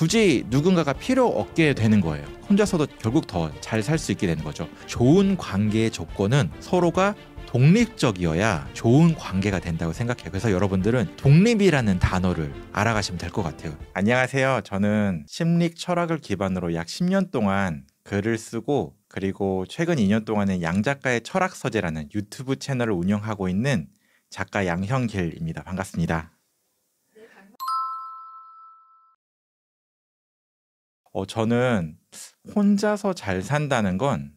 굳이 누군가가 필요 없게 되는 거예요. 혼자서도 결국 더 잘 살 수 있게 되는 거죠. 좋은 관계의 조건은 서로가 독립적이어야 좋은 관계가 된다고 생각해요. 그래서 여러분들은 독립이라는 단어를 알아가시면 될 것 같아요. 안녕하세요. 저는 심리 철학을 기반으로 약 10년 동안 글을 쓰고 그리고 최근 2년 동안은 양작가의 철학서재라는 유튜브 채널을 운영하고 있는 작가 양형길입니다. 반갑습니다. 저는 혼자서 잘 산다는 건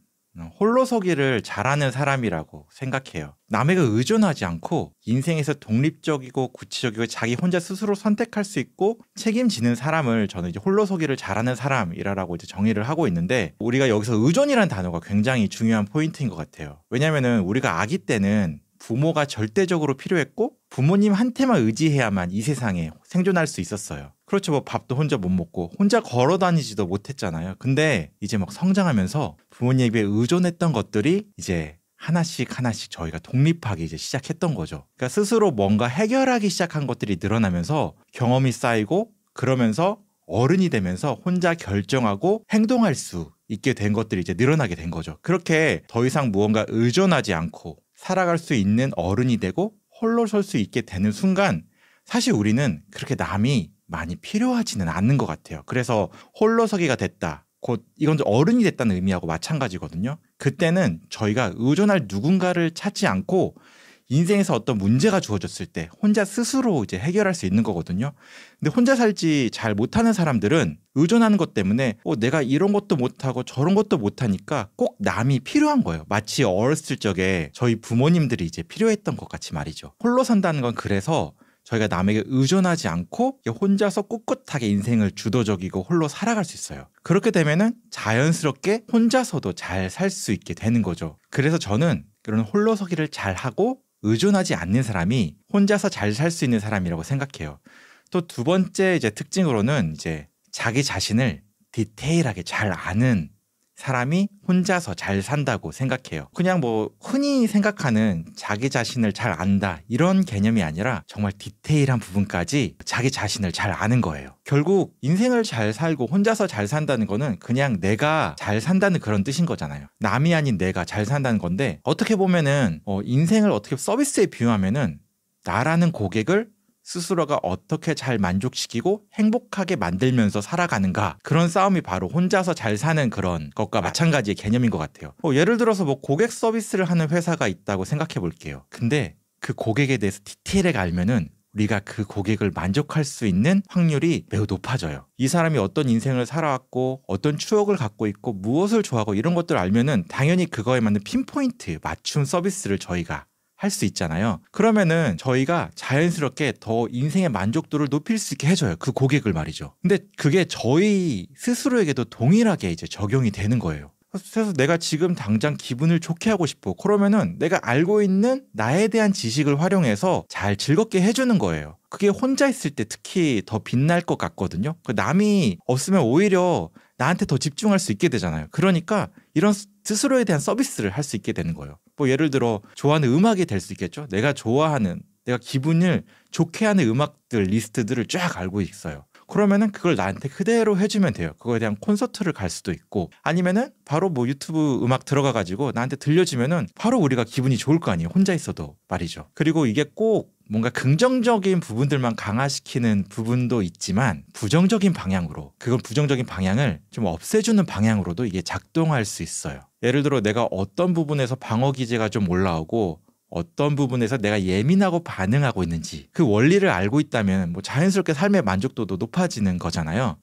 홀로서기를 잘하는 사람이라고 생각해요. 남에게 의존하지 않고 인생에서 독립적이고 구체적이고 자기 혼자 스스로 선택할 수 있고 책임지는 사람을 저는 이제 홀로서기를 잘하는 사람이라고 이제 정의를 하고 있는데, 우리가 여기서 의존이라는 단어가 굉장히 중요한 포인트인 것 같아요. 왜냐하면은 우리가 아기 때는 부모가 절대적으로 필요했고 부모님한테만 의지해야만 이 세상에 생존할 수 있었어요. 그렇죠. 뭐 밥도 혼자 못 먹고 혼자 걸어 다니지도 못했잖아요. 근데 이제 막 성장하면서 부모님에게 의존했던 것들이 이제 하나씩 저희가 독립하기 이제 시작했던 거죠. 그러니까 스스로 뭔가 해결하기 시작한 것들이 늘어나면서 경험이 쌓이고, 그러면서 어른이 되면서 혼자 결정하고 행동할 수 있게 된 것들이 이제 늘어나게 된 거죠. 그렇게 더 이상 무언가 의존하지 않고 살아갈 수 있는 어른이 되고 홀로 설 수 있게 되는 순간, 사실 우리는 그렇게 남이 많이 필요하지는 않는 것 같아요. 그래서 홀로서기가 됐다, 곧 이건 어른이 됐다는 의미하고 마찬가지거든요. 그때는 저희가 의존할 누군가를 찾지 않고 인생에서 어떤 문제가 주어졌을 때 혼자 스스로 이제 해결할 수 있는 거거든요. 근데 혼자 살지 잘 못하는 사람들은 의존하는 것 때문에 내가 이런 것도 못하고 저런 것도 못하니까 꼭 남이 필요한 거예요. 마치 어렸을 적에 저희 부모님들이 이제 필요했던 것 같이 말이죠. 홀로 산다는 건 그래서 저희가 남에게 의존하지 않고 혼자서 꿋꿋하게 인생을 주도적이고 홀로 살아갈 수 있어요. 그렇게 되면은 자연스럽게 혼자서도 잘 살 수 있게 되는 거죠. 그래서 저는 그런 홀로서기를 잘하고 의존하지 않는 사람이 혼자서 잘 살 수 있는 사람이라고 생각해요. 또 두 번째 이제 특징으로는 이제 자기 자신을 디테일하게 잘 아는 사람이 혼자서 잘 산다고 생각해요. 그냥 뭐 흔히 생각하는 자기 자신을 잘 안다 이런 개념이 아니라 정말 디테일한 부분까지 자기 자신을 잘 아는 거예요. 결국 인생을 잘 살고 혼자서 잘 산다는 거는 그냥 내가 잘 산다는 그런 뜻인 거잖아요. 남이 아닌 내가 잘 산다는 건데, 어떻게 보면은 인생을 어떻게 서비스에 비유하면은 나라는 고객을 스스로가 어떻게 잘 만족시키고 행복하게 만들면서 살아가는가, 그런 싸움이 바로 혼자서 잘 사는 그런 것과 마찬가지의 개념인 것 같아요. 예를 들어서 뭐 고객 서비스를 하는 회사가 있다고 생각해 볼게요. 근데 그 고객에 대해서 디테일하게 알면은 우리가 그 고객을 만족할 수 있는 확률이 매우 높아져요. 이 사람이 어떤 인생을 살아왔고 어떤 추억을 갖고 있고 무엇을 좋아하고 이런 것들을 알면은 당연히 그거에 맞는 핀포인트 맞춤 서비스를 저희가 할 수 있잖아요. 그러면은 저희가 자연스럽게 더 인생의 만족도를 높일 수 있게 해줘요. 그 고객을 말이죠. 근데 그게 저희 스스로에게도 동일하게 이제 적용이 되는 거예요. 그래서 내가 지금 당장 기분을 좋게 하고 싶어. 그러면은 내가 알고 있는 나에 대한 지식을 활용해서 잘 즐겁게 해주는 거예요. 그게 혼자 있을 때 특히 더 빛날 것 같거든요. 남이 없으면 오히려 나한테 더 집중할 수 있게 되잖아요. 그러니까 이런 스스로에 대한 서비스를 할 수 있게 되는 거예요. 뭐 예를 들어 좋아하는 음악이 될 수 있겠죠. 내가 좋아하는, 내가 기분을 좋게 하는 음악들 리스트들을 쫙 알고 있어요. 그러면은 그걸 나한테 그대로 해주면 돼요. 그거에 대한 콘서트를 갈 수도 있고, 아니면은 바로 뭐 유튜브 음악 들어가가지고 나한테 들려주면은 바로 우리가 기분이 좋을 거 아니에요. 혼자 있어도 말이죠. 그리고 이게 꼭 뭔가 긍정적인 부분들만 강화시키는 부분도 있지만 부정적인 방향으로, 그건 부정적인 방향을 좀 없애주는 방향으로도 이게 작동할 수 있어요. 예를 들어 내가 어떤 부분에서 방어 기제가 좀 올라오고 어떤 부분에서 내가 예민하고 반응하고 있는지 그 원리를 알고 있다면 뭐 자연스럽게 삶의 만족도도 높아지는 거잖아요.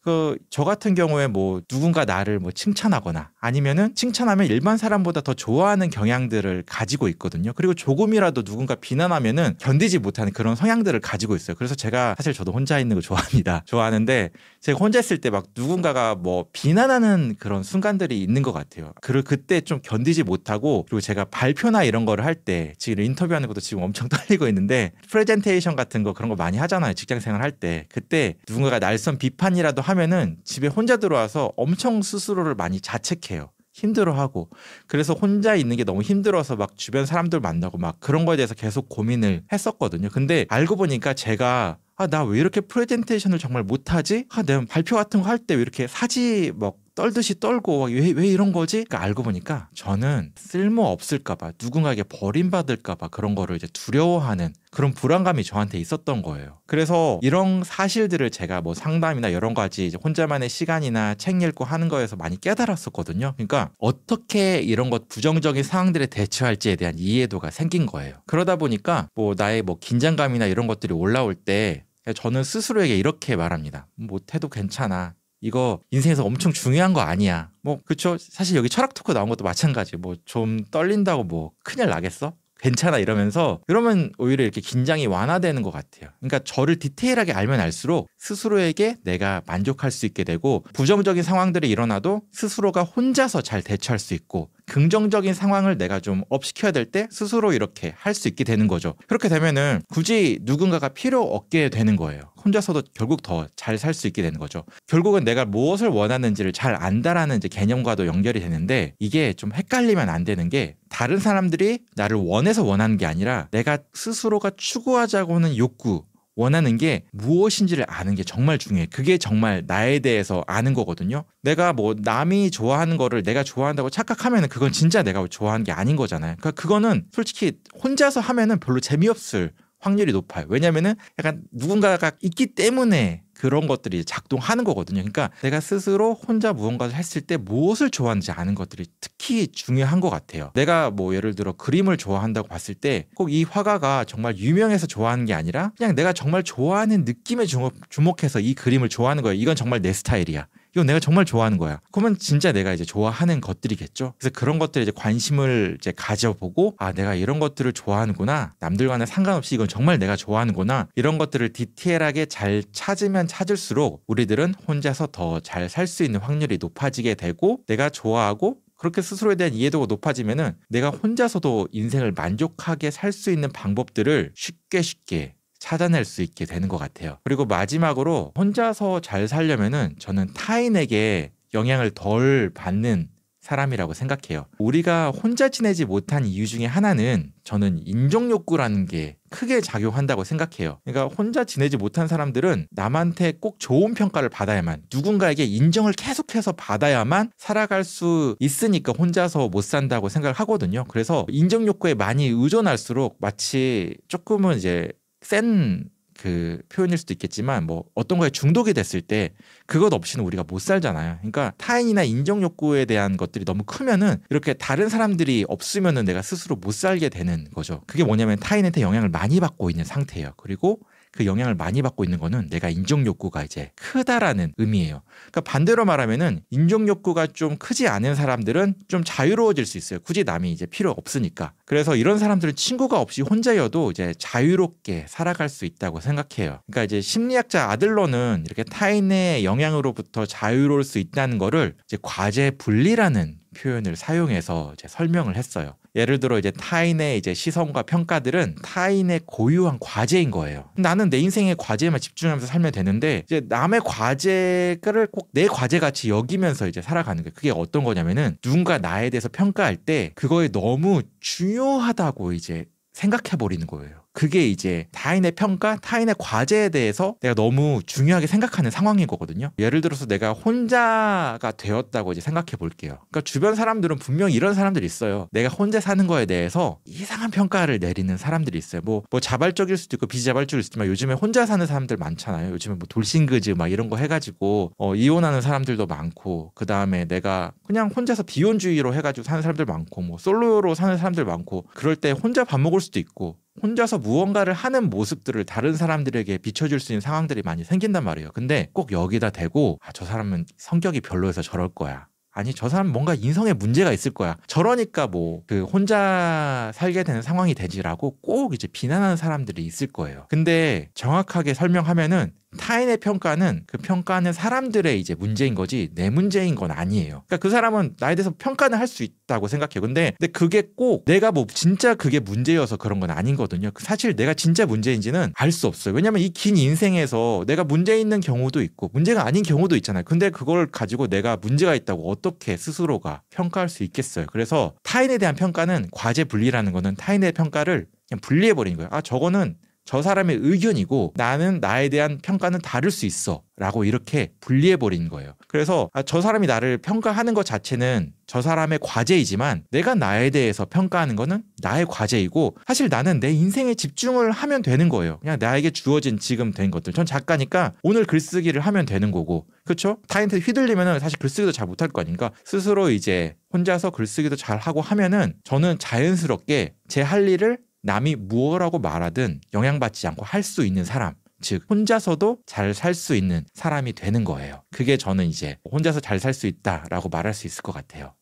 저 같은 경우에 뭐 누군가 나를 뭐 칭찬하거나 아니면은 칭찬하면 일반 사람보다 더 좋아하는 경향들을 가지고 있거든요. 그리고 조금이라도 누군가 비난하면은 견디지 못하는 그런 성향들을 가지고 있어요. 그래서 제가 사실 저도 혼자 있는 거 좋아합니다. 좋아하는데 제가 혼자 있을 때 막 누군가가 뭐 비난하는 그런 순간들이 있는 것 같아요. 그때 좀 견디지 못하고, 그리고 제가 발표나 이런 거를 할 때 지금 인터뷰하는 것도 지금 엄청 떨리고 있는데, 프레젠테이션 같은 거 그런 거 많이 하잖아요. 직장생활 할 때. 그때 누군가가 날선 비판이라도 하면은 집에 혼자 들어와서 엄청 스스로를 많이 자책해요. 힘들어하고. 그래서 혼자 있는 게 너무 힘들어서 막 주변 사람들 만나고 막 그런 거에 대해서 계속 고민을 했었거든요. 근데 알고 보니까 제가 아, 나 왜 이렇게 프레젠테이션을 정말 못하지? 아, 내가 발표 같은 거 할 때 왜 이렇게 사지 막 떨듯이 떨고 왜 이런 거지? 그러니까 알고 보니까 저는 쓸모 없을까봐 누군가에게 버림받을까봐 그런 거를 이제 두려워하는 그런 불안감이 저한테 있었던 거예요. 그래서 이런 사실들을 제가 뭐 상담이나 이런 가지 이제 혼자만의 시간이나 책 읽고 하는 거에서 많이 깨달았었거든요. 그러니까 어떻게 이런 것 부정적인 상황들에 대처할지에 대한 이해도가 생긴 거예요. 그러다 보니까 뭐 나의 뭐 긴장감이나 이런 것들이 올라올 때 저는 스스로에게 이렇게 말합니다. 못해도 괜찮아. 이거 인생에서 엄청 중요한 거 아니야. 뭐 그쵸? 사실 여기 철학 토크 나온 것도 마찬가지. 뭐 좀 떨린다고 뭐 큰일 나겠어? 괜찮아 이러면서 그러면 오히려 이렇게 긴장이 완화되는 것 같아요. 그러니까 저를 디테일하게 알면 알수록 스스로에게 내가 만족할 수 있게 되고 부정적인 상황들이 일어나도 스스로가 혼자서 잘 대처할 수 있고 긍정적인 상황을 내가 좀 업시켜야 될 때 스스로 이렇게 할 수 있게 되는 거죠. 그렇게 되면은 굳이 누군가가 필요 없게 되는 거예요. 혼자서도 결국 더 잘 살 수 있게 되는 거죠. 결국은 내가 무엇을 원하는지를 잘 안다라는 이제 개념과도 연결이 되는데 이게 좀 헷갈리면 안 되는 게 다른 사람들이 나를 원해서 원하는 게 아니라 내가 스스로가 추구하자고 하는 욕구 원하는 게 무엇인지를 아는 게 정말 중요해. 그게 정말 나에 대해서 아는 거거든요. 내가 뭐 남이 좋아하는 거를 내가 좋아한다고 착각하면 그건 진짜 내가 좋아하는 게 아닌 거잖아요. 그러니까 그거는 솔직히 혼자서 하면은 별로 재미없을 확률이 높아요. 왜냐면은 약간 누군가가 있기 때문에 그런 것들이 작동하는 거거든요. 그러니까 내가 스스로 혼자 무언가를 했을 때 무엇을 좋아하는지 아는 것들이 특히 중요한 것 같아요. 내가 뭐 예를 들어 그림을 좋아한다고 봤을 때 꼭 이 화가가 정말 유명해서 좋아하는 게 아니라 그냥 내가 정말 좋아하는 느낌에 주목해서 이 그림을 좋아하는 거예요. 이건 정말 내 스타일이야. 이건 내가 정말 좋아하는 거야. 그러면 진짜 내가 이제 좋아하는 것들이겠죠. 그래서 그런 것들에 이제 관심을 이제 가져보고 아, 내가 이런 것들을 좋아하는구나. 남들과는 상관없이 이건 정말 내가 좋아하는구나. 이런 것들을 디테일하게 잘 찾으면 찾을수록 우리들은 혼자서 더 잘 살 수 있는 확률이 높아지게 되고 내가 좋아하고 그렇게 스스로에 대한 이해도가 높아지면은 내가 혼자서도 인생을 만족하게 살 수 있는 방법들을 쉽게 찾아낼 수 있게 되는 것 같아요. 그리고 마지막으로 혼자서 잘 살려면은 저는 타인에게 영향을 덜 받는 사람이라고 생각해요. 우리가 혼자 지내지 못한 이유 중에 하나는 저는 인정욕구라는 게 크게 작용한다고 생각해요. 그러니까 혼자 지내지 못한 사람들은 남한테 꼭 좋은 평가를 받아야만 누군가에게 인정을 계속해서 받아야만 살아갈 수 있으니까 혼자서 못 산다고 생각을 하거든요. 그래서 인정욕구에 많이 의존할수록 마치 조금은 이제 센 그 표현일 수도 있겠지만 뭐 어떤 거에 중독이 됐을 때 그것 없이는 우리가 못 살잖아요. 그러니까 타인이나 인정 욕구에 대한 것들이 너무 크면은 이렇게 다른 사람들이 없으면은 내가 스스로 못 살게 되는 거죠. 그게 뭐냐면 타인한테 영향을 많이 받고 있는 상태예요. 그리고 그 영향을 많이 받고 있는 거는 내가 인정 욕구가 이제 크다라는 의미예요. 그러니까 반대로 말하면은 인정 욕구가 좀 크지 않은 사람들은 좀 자유로워질 수 있어요. 굳이 남이 이제 필요 없으니까. 그래서 이런 사람들은 친구가 없이 혼자여도 이제 자유롭게 살아갈 수 있다고 생각해요. 그러니까 이제 심리학자 아들러는 이렇게 타인의 영향으로부터 자유로울 수 있다는 거를 이제 과제 분리라는 표현을 사용해서 이제 설명을 했어요. 예를 들어 이제 타인의 이제 시선과 평가들은 타인의 고유한 과제인 거예요. 나는 내 인생의 과제에만 집중하면서 살면 되는데 이제 남의 과제를 꼭 내 과제 같이 여기면서 이제 살아가는 거예요. 그게 어떤 거냐면은 누군가 나에 대해서 평가할 때 그거에 너무 중요하다고 이제 생각해 버리는 거예요. 그게 이제 타인의 평가, 타인의 과제에 대해서 내가 너무 중요하게 생각하는 상황인 거거든요. 예를 들어서 내가 혼자가 되었다고 이제 생각해 볼게요. 그러니까 주변 사람들은 분명히 이런 사람들이 있어요. 내가 혼자 사는 거에 대해서 이상한 평가를 내리는 사람들이 있어요. 뭐 자발적일 수도 있고 비자발적일 수도 있지만 요즘에 혼자 사는 사람들 많잖아요. 요즘에 뭐 돌싱그즈 막 이런 거 해가지고 이혼하는 사람들도 많고 그 다음에 내가 그냥 혼자서 비혼주의로 해가지고 사는 사람들 많고 뭐 솔로로 사는 사람들 많고 그럴 때 혼자 밥 먹을 수도 있고 혼자서 무언가를 하는 모습들을 다른 사람들에게 비춰줄 수 있는 상황들이 많이 생긴단 말이에요. 근데 꼭 여기다 대고 저 사람은 성격이 별로여서 저럴 거야. 아니 저 사람은 뭔가 인성에 문제가 있을 거야. 저러니까 뭐 그 혼자 살게 되는 상황이 되지라고 꼭 이제 비난하는 사람들이 있을 거예요. 근데 정확하게 설명하면은 타인의 평가는 그 평가하는 사람들의 이제 문제인 거지 내 문제인 건 아니에요. 그러니까 그 사람은 나에 대해서 평가는 할 수 있다고 생각해요. 근데 그게 꼭 내가 뭐 진짜 그게 문제여서 그런 건 아니거든요. 사실 내가 진짜 문제인지는 알 수 없어요. 왜냐면 이 긴 인생에서 내가 문제 있는 경우도 있고 문제가 아닌 경우도 있잖아요. 근데 그걸 가지고 내가 문제가 있다고 어떻게 스스로가 평가할 수 있겠어요. 그래서 타인에 대한 평가는 과제 분리라는 거는 타인의 평가를 그냥 분리해버리는 거예요. 저거는 저 사람의 의견이고 나는 나에 대한 평가는 다를 수 있어 라고 이렇게 분리해버리는 거예요. 그래서 저 사람이 나를 평가하는 것 자체는 저 사람의 과제이지만 내가 나에 대해서 평가하는 거는 나의 과제이고 사실 나는 내 인생에 집중을 하면 되는 거예요. 그냥 나에게 주어진 지금 된 것들. 전 작가니까 오늘 글쓰기를 하면 되는 거고 그렇죠? 타인한테 휘둘리면 사실 글쓰기도 잘 못할 거 아닌가. 스스로 이제 혼자서 글쓰기도 잘 하고 하면은 저는 자연스럽게 제 할 일을 남이 무엇라고 말하든 영향받지 않고 할 수 있는 사람, 즉 혼자서도 잘 살 수 있는 사람이 되는 거예요. 그게 저는 이제 혼자서 잘 살 수 있다라고 말할 수 있을 것 같아요.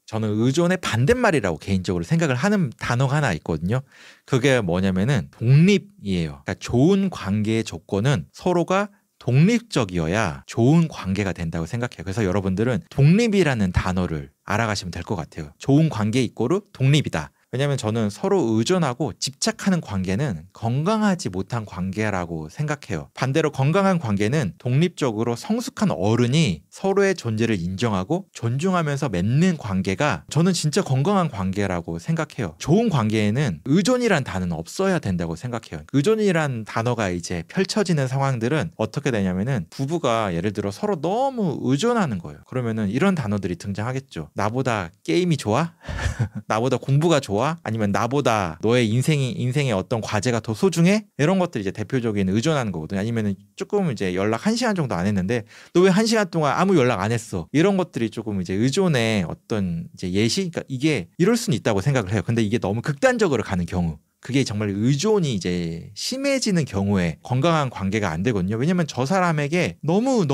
저는 의존의 반대말이라고 개인적으로 생각을 하는 단어가 하나 있거든요. 그게 뭐냐면은 독립이에요. 그러니까 좋은 관계의 조건은 서로가 독립적이어야 좋은 관계가 된다고 생각해요. 그래서 여러분들은 독립이라는 단어를 알아가시면 될 것 같아요. 좋은 관계 이꼬르 독립이다. 왜냐하면 저는 서로 의존하고 집착하는 관계는 건강하지 못한 관계라고 생각해요. 반대로 건강한 관계는 독립적으로 성숙한 어른이 서로의 존재를 인정하고 존중하면서 맺는 관계가 저는 진짜 건강한 관계라고 생각해요. 좋은 관계에는 의존이란 단어는 없어야 된다고 생각해요. 의존이란 단어가 이제 펼쳐지는 상황들은 어떻게 되냐면은 부부가 예를 들어 서로 너무 의존하는 거예요. 그러면은 이런 단어들이 등장하겠죠. 나보다 게임이 좋아? 나보다 공부가 좋아? 아니면 나보다 너의 인생의 어떤 과제가 더 소중해? 이런 것들이 이제 대표적인 의존하는 거거든요. 아니면 조금 이제 연락 1시간 정도 안 했는데 너 왜 1시간 동안 아무 연락 안 했어? 이런 것들이 조금 이제 의존의 어떤 이제 예시? 그러니까 이게 이럴 수는 있다고 생각을 해요. 근데 이게 너무 극단적으로 가는 경우. 그게 정말 의존이 이제 심해지는 경우에 건강한 관계가 안 되거든요. 왜냐면 저 사람에게 너무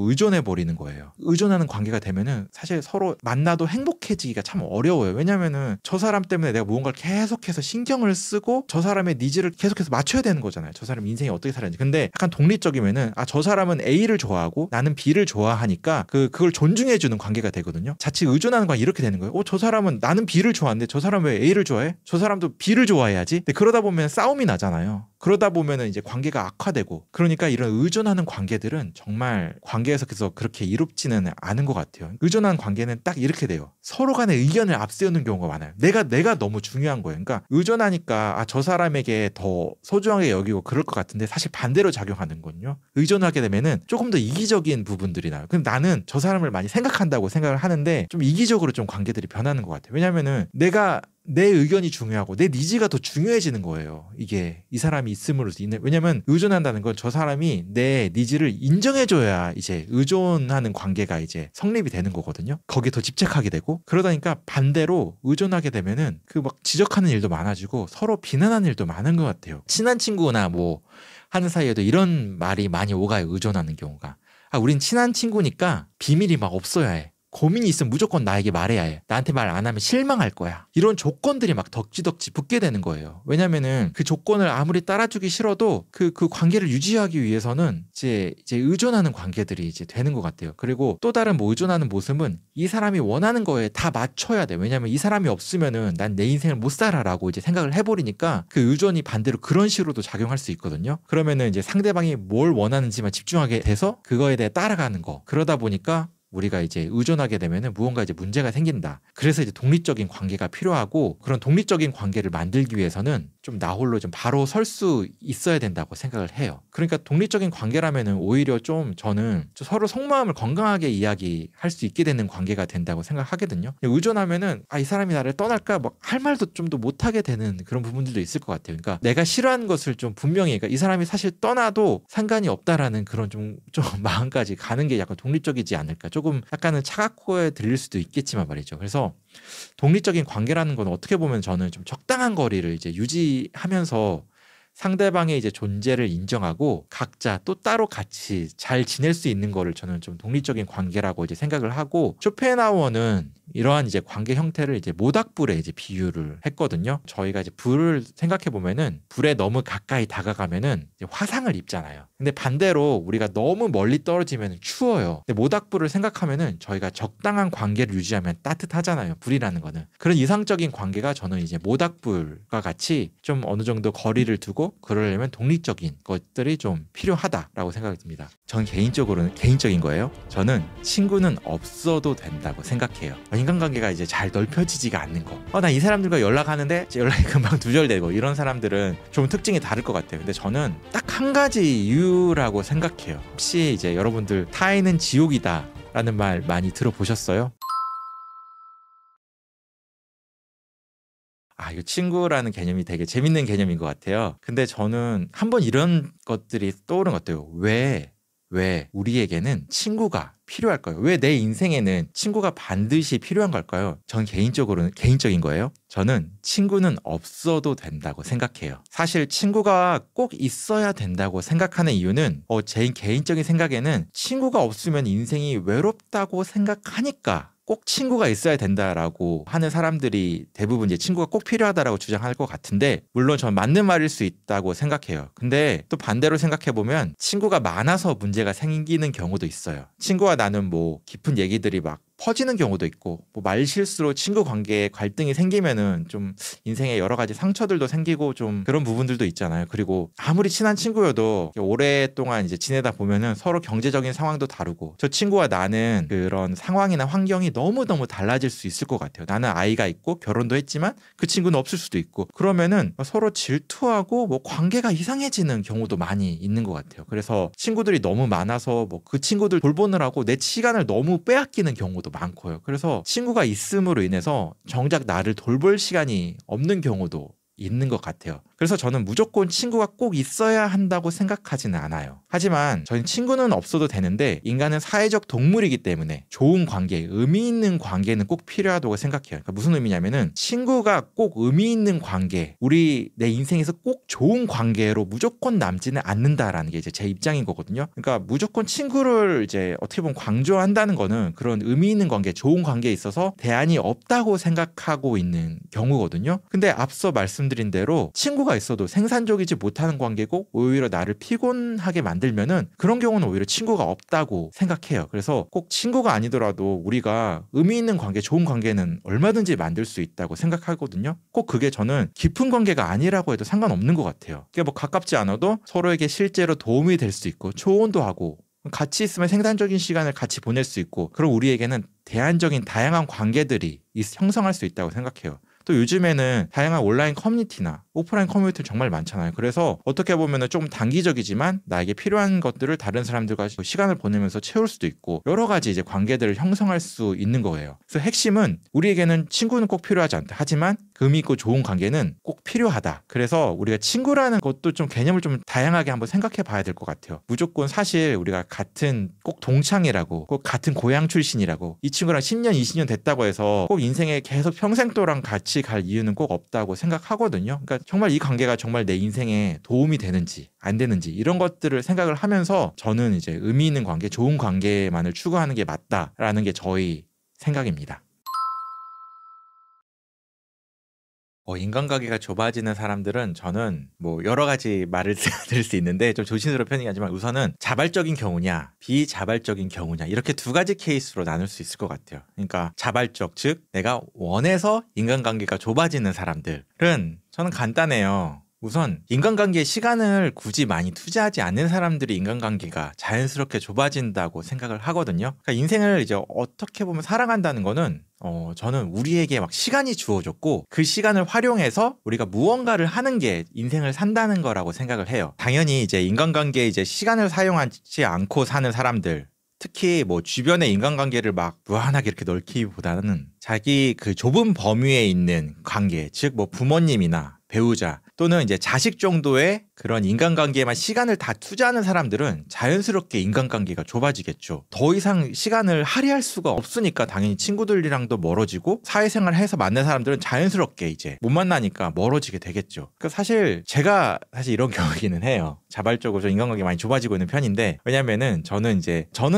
의존해 버리는 거예요. 의존하는 관계가 되면은 사실 서로 만나도 행복해지기가 참 어려워요. 왜냐면은 저 사람 때문에 내가 무언가를 계속해서 신경을 쓰고 저 사람의 니즈를 계속해서 맞춰야 되는 거잖아요. 저 사람 인생이 어떻게 살았는지. 근데 약간 독립적이면은 저 사람은 A를 좋아하고 나는 B를 좋아하니까 그걸 존중해 주는 관계가 되거든요. 자칫 의존하는 건 이렇게 되는 거예요. 저 사람은 나는 B를 좋아하는데 저 사람은 왜 A를 좋아해? 저 사람도 B를 좋아해야지. 근데 그러다 보면 싸움이 나잖아요. 그러다 보면은 이제 관계가 악화되고 그러니까 이런 의존하는 관계들은 정말 관계에서 계속 그렇게 이롭지는 않은 것 같아요. 의존하는 관계는 딱 이렇게 돼요. 서로 간의 의견을 앞세우는 경우가 많아요. 내가 너무 중요한 거예요. 그러니까 의존하니까 저 사람에게 더 소중하게 여기고 그럴 것 같은데 사실 반대로 작용하는 거거든요. 의존하게 되면은 조금 더 이기적인 부분들이 나요. 근데 나는 저 사람을 많이 생각한다고 생각을 하는데 좀 이기적으로 좀 관계들이 변하는 것 같아요. 왜냐면은 내 의견이 중요하고 내 니즈가 더 중요해지는 거예요. 이게 이 사람이 있음으로써 왜냐면 의존한다는 건 저 사람이 내 니즈를 인정해줘야 이제 의존하는 관계가 이제 성립이 되는 거거든요. 거기에 더 집착하게 되고 그러다니까 반대로 의존하게 되면은 그 막 지적하는 일도 많아지고 서로 비난하는 일도 많은 것 같아요. 친한 친구나 뭐 하는 사이에도 이런 말이 많이 오가요. 의존하는 경우가. 우린 친한 친구니까 비밀이 막 없어야 해. 고민이 있으면 무조건 나에게 말해야 해. 나한테 말 안 하면 실망할 거야. 이런 조건들이 막 덕지덕지 붙게 되는 거예요. 왜냐면은 그 조건을 아무리 따라주기 싫어도 그 관계를 유지하기 위해서는 이제 의존하는 관계들이 이제 되는 것 같아요. 그리고 또 다른 뭐 의존하는 모습은 이 사람이 원하는 거에 다 맞춰야 돼. 왜냐면 이 사람이 없으면은 난 내 인생을 못 살아라고 이제 생각을 해버리니까 그 의존이 반대로 그런 식으로도 작용할 수 있거든요. 그러면은 이제 상대방이 뭘 원하는지만 집중하게 돼서 그거에 대해 따라가는 거. 그러다 보니까 우리가 이제 의존하게 되면은 무언가 이제 문제가 생긴다. 그래서 이제 독립적인 관계가 필요하고 그런 독립적인 관계를 만들기 위해서는 좀 나 홀로 좀 바로 설 수 있어야 된다고 생각을 해요. 그러니까 독립적인 관계라면은 오히려 좀 저는 서로 속마음을 건강하게 이야기할 수 있게 되는 관계가 된다고 생각하거든요. 의존하면은 이 사람이 나를 떠날까 뭐 할 말도 좀 더 못하게 되는 그런 부분들도 있을 것 같아요. 그러니까 내가 싫어하는 것을 좀 분명히 그러니까 이 사람이 사실 떠나도 상관이 없다라는 그런 좀 마음까지 가는 게 약간 독립적이지 않을까. 조금 약간은 차갑게 들릴 수도 있겠지만 말이죠. 그래서 독립적인 관계라는 건 어떻게 보면 저는 좀 적당한 거리를 이제 유지하면서 상대방의 이제 존재를 인정하고 각자 또 따로 같이 잘 지낼 수 있는 거를 저는 좀 독립적인 관계라고 이제 생각을 하고 쇼펜하우어는 이러한 이제 관계 형태를 이제 모닥불에 이제 비유를 했거든요. 저희가 이제 불을 생각해 보면은 불에 너무 가까이 다가가면은 이제 화상을 입잖아요. 근데 반대로 우리가 너무 멀리 떨어지면 추워요. 근데 모닥불을 생각하면은 저희가 적당한 관계를 유지하면 따뜻하잖아요. 불이라는 거는. 그런 이상적인 관계가 저는 이제 모닥불과 같이 좀 어느 정도 거리를 두고 되고 그러려면 독립적인 것들이 좀 필요하다라고 생각이 듭니다. 전 개인적으로는 개인적인 거예요. 저는 친구는 없어도 된다고 생각해요. 인간관계가 이제 잘 넓혀지지가 않는 거. 나 이 사람들과 연락하는데 연락이 금방 두절되고 이런 사람들은 좀 특징이 다를 것 같아요. 근데 저는 딱 한 가지 이유라고 생각해요. 혹시 이제 여러분들 타인은 지옥이다 라는 말 많이 들어보셨어요? 이거 친구라는 개념이 되게 재밌는 개념인 것 같아요. 근데 저는 한번 이런 것들이 떠오른 것 같아요. 왜 우리에게는 친구가 필요할까요? 왜 내 인생에는 친구가 반드시 필요한 걸까요? 전 개인적으로는 개인적인 거예요. 저는 친구는 없어도 된다고 생각해요. 사실 친구가 꼭 있어야 된다고 생각하는 이유는 제 개인적인 생각에는 친구가 없으면 인생이 외롭다고 생각하니까 꼭 친구가 있어야 된다라고 하는 사람들이 대부분 이제 친구가 꼭 필요하다라고 주장할 것 같은데, 물론 전 맞는 말일 수 있다고 생각해요. 근데 또 반대로 생각해 보면 친구가 많아서 문제가 생기는 경우도 있어요. 친구와 나는 뭐 깊은 얘기들이 막 퍼지는 경우도 있고, 뭐 말실수로 친구 관계에 갈등이 생기면은 좀 인생에 여러 가지 상처들도 생기고 좀 그런 부분들도 있잖아요. 그리고 아무리 친한 친구여도 오랫동안 이제 지내다 보면은 서로 경제적인 상황도 다르고, 저 친구와 나는 그런 상황이나 환경이 너무너무 달라질 수 있을 것 같아요. 나는 아이가 있고 결혼도 했지만 그 친구는 없을 수도 있고, 그러면은 서로 질투하고 뭐 관계가 이상해지는 경우도 많이 있는 것 같아요. 그래서 친구들이 너무 많아서 뭐 그 친구들 돌보느라고 내 시간을 너무 빼앗기는 경우도 많고요. 그래서 친구가 있음으로 인해서 정작 나를 돌볼 시간이 없는 경우도 있는 것 같아요. 그래서 저는 무조건 친구가 꼭 있어야 한다고 생각하지는 않아요. 하지만 저는 친구는 없어도 되는데 인간은 사회적 동물이기 때문에 좋은 관계, 의미 있는 관계는 꼭 필요하다고 생각해요. 그러니까 무슨 의미냐면은 친구가 꼭 의미 있는 관계, 내 인생에서 꼭 좋은 관계로 무조건 남지는 않는다라는 게 이제 제 입장인 거거든요. 그러니까 무조건 친구를 이제 어떻게 보면 강조한다는 거는 그런 의미 있는 관계, 좋은 관계에 있어서 대안이 없다고 생각하고 있는 경우거든요. 근데 앞서 말씀드린 대로 친구가 있어도 생산적이지 못하는 관계고 오히려 나를 피곤하게 만들면은 그런 경우는 오히려 친구가 없다고 생각해요. 그래서 꼭 친구가 아니더라도 우리가 의미 있는 관계, 좋은 관계는 얼마든지 만들 수 있다고 생각하거든요. 꼭 그게 저는 깊은 관계가 아니라고 해도 상관없는 것 같아요. 그게 뭐 가깝지 않아도 서로에게 실제로 도움이 될 수 있고 조언도 하고 같이 있으면 생산적인 시간을 같이 보낼 수 있고, 그럼 우리에게는 대안적인 다양한 관계들이 형성할 수 있다고 생각해요. 또 요즘에는 다양한 온라인 커뮤니티나 오프라인 커뮤니티 정말 많잖아요. 그래서 어떻게 보면 좀 단기적이지만 나에게 필요한 것들을 다른 사람들과 시간을 보내면서 채울 수도 있고, 여러 가지 이제 관계들을 형성할 수 있는 거예요. 그래서 핵심은 우리에게는 친구는 꼭 필요하지 않다. 하지만 의미 있고 좋은 관계는 꼭 필요하다. 그래서 우리가 친구라는 것도 좀 개념을 좀 다양하게 한번 생각해 봐야 될 것 같아요. 무조건 사실 우리가 같은 꼭 동창이라고, 꼭 같은 고향 출신이라고, 이 친구랑 10년, 20년 됐다고 해서 꼭 인생에 계속 평생도랑 같이 갈 이유는 꼭 없다고 생각하거든요. 그러니까 정말 이 관계가 정말 내 인생에 도움이 되는지 안 되는지 이런 것들을 생각을 하면서 저는 이제 의미 있는 관계, 좋은 관계만을 추구하는 게 맞다라는 게 저희 생각입니다. 인간관계가 좁아지는 사람들은 저는 뭐 여러 가지 말을 들을 수 있는데 좀 조심스러운 편이긴 하지만 우선은 자발적인 경우냐 비자발적인 경우냐 이렇게 두 가지 케이스로 나눌 수 있을 것 같아요. 그러니까 자발적, 즉 내가 원해서 인간관계가 좁아지는 사람들은 저는 간단해요. 우선 인간관계에 시간을 굳이 많이 투자하지 않는 사람들이 인간관계가 자연스럽게 좁아진다고 생각을 하거든요. 그러니까 인생을 이제 어떻게 보면 살아간다는 거는 저는 우리에게 막 시간이 주어졌고 그 시간을 활용해서 우리가 무언가를 하는 게 인생을 산다는 거라고 생각을 해요. 당연히 이제 인간관계에 이제 시간을 사용하지 않고 사는 사람들, 특히 뭐 주변의 인간관계를 막 무한하게 이렇게 넓히기보다는 자기 그 좁은 범위에 있는 관계, 즉 뭐 부모님이나 배우자 또는 이제 자식 정도의 그런 인간관계에만 시간을 다 투자하는 사람들은 자연스럽게 인간관계가 좁아지겠죠. 더 이상 시간을 할애할 수가 없으니까 당연히 친구들이랑도 멀어지고 사회생활을 해서 만난 사람들은 자연스럽게 이제 못 만나니까 멀어지게 되겠죠. 그러니까 사실 제가 이런 경우이기는 해요. 자발적으로 저 인간관계 많이 좁아지고 있는 편인데, 왜냐면은 저는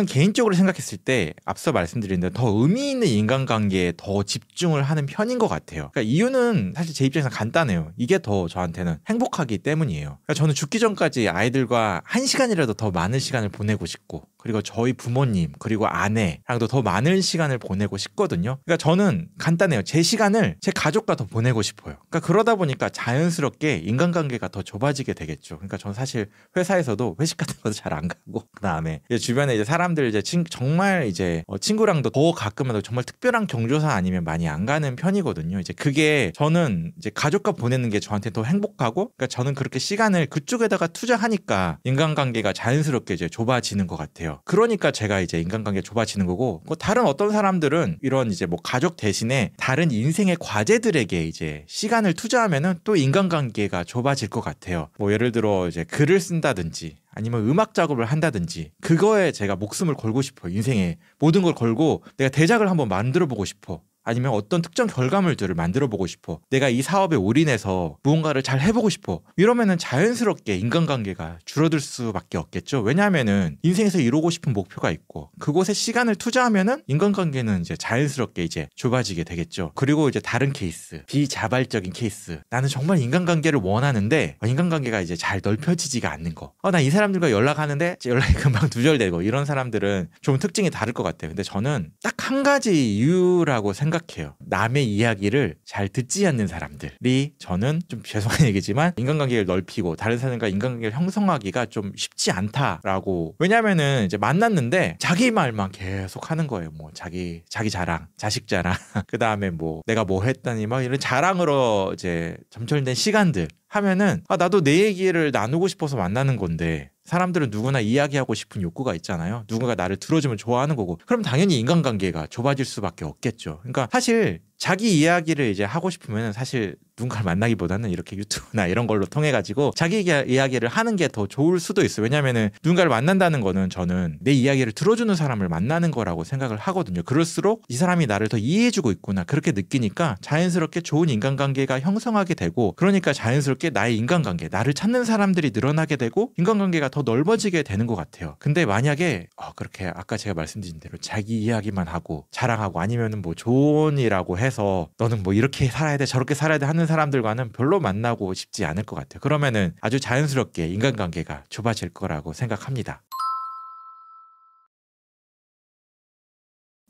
개인적으로 생각했을 때 앞서 말씀드린 대로 더 의미 있는 인간관계에 더 집중을 하는 편인 것 같아요. 그러니까 이유는 사실 제 입장에서 간단해요. 이게 더 저한테는 행복하기 때문이에요. 그러니까 저는 죽기 전까지 아이들과 1시간이라도 더 많은 시간을 보내고 싶고, 그리고 저희 부모님 그리고 아내랑도 더 많은 시간을 보내고 싶거든요. 그러니까 저는 간단해요. 제 시간을 제 가족과 더 보내고 싶어요. 그러니까 그러다 보니까 자연스럽게 인간관계가 더 좁아지게 되겠죠. 그러니까 저는 사실 회사에서도 회식 같은 것도 잘 안 가고 그다음에 이제 주변에 이제 사람들 이제 정말 이제 친구랑도 더 가끔은 정말 특별한 경조사 아니면 많이 안 가는 편이거든요. 이제 그게 저는 이제 가족과 보내는 게 저한테 더 행복하고, 그러니까 저는 그렇게 시간을 그쪽에다가 투자하니까 인간관계가 자연스럽게 이제 좁아지는 것 같아요. 그러니까 제가 이제 인간관계 좁아지는 거고, 뭐 다른 어떤 사람들은 이런 이제 뭐 가족 대신에 다른 인생의 과제들에게 이제 시간을 투자하면은 또 인간관계가 좁아질 것 같아요. 뭐 예를 들어 이제 글을 쓴다든지 아니면 음악 작업을 한다든지, 그거에 제가 목숨을 걸고 싶어요. 인생에 모든 걸 걸고 내가 대작을 한번 만들어 보고 싶어. 아니면 어떤 특정 결과물들을 만들어 보고 싶어. 내가 이 사업에 올인해서 무언가를 잘 해보고 싶어. 이러면은 자연스럽게 인간관계가 줄어들 수밖에 없겠죠. 왜냐하면은 인생에서 이루고 싶은 목표가 있고 그곳에 시간을 투자하면은 인간관계는 이제 자연스럽게 이제 좁아지게 되겠죠. 그리고 이제 다른 케이스, 비자발적인 케이스. 나는 정말 인간관계를 원하는데 인간관계가 이제 잘 넓혀지지가 않는 거. 나 이 사람들과 연락하는데 연락이 금방 두절되고, 이런 사람들은 좀 특징이 다를 것 같아요. 근데 저는 딱 한 가지 이유라고 생각해요. 남의 이야기를 잘 듣지 않는 사람들이, 저는 좀 죄송한 얘기지만 인간관계를 넓히고 다른 사람과 인간관계를 형성하기가 좀 쉽지 않다라고. 왜냐면은 이제 만났는데 자기 말만 계속 하는 거예요. 뭐 자기 자랑, 자식 자랑, 그 다음에 뭐 내가 뭐 했다니 막 이런 자랑으로 이제 점철된 시간들 하면은 나도 내 얘기를 나누고 싶어서 만나는 건데, 사람들은 누구나 이야기하고 싶은 욕구가 있잖아요. 누군가 나를 들어주면 좋아하는 거고. 그럼 당연히 인간관계가 좁아질 수밖에 없겠죠. 그러니까 사실 자기 이야기를 이제 하고 싶으면 사실 누군가를 만나기보다는 이렇게 유튜브나 이런 걸로 통해 가지고 자기 이야기를 하는 게 더 좋을 수도 있어요. 왜냐면은 누군가를 만난다는 거는 저는 내 이야기를 들어주는 사람을 만나는 거라고 생각을 하거든요. 그럴수록 이 사람이 나를 더 이해해주고 있구나, 그렇게 느끼니까 자연스럽게 좋은 인간관계가 형성하게 되고, 그러니까 자연스럽게 나의 인간관계, 나를 찾는 사람들이 늘어나게 되고 인간관계가 더 넓어지게 되는 것 같아요. 근데 만약에 그렇게 아까 제가 말씀드린 대로 자기 이야기만 하고 자랑하고 아니면은 뭐 조언이라고 해서 너는 뭐 이렇게 살아야 돼 저렇게 살아야 돼 하는 사람들과는 별로 만나고 싶지 않을 것 같아요. 그러면은 아주 자연스럽게 인간관계가 좁아질 거라고 생각합니다.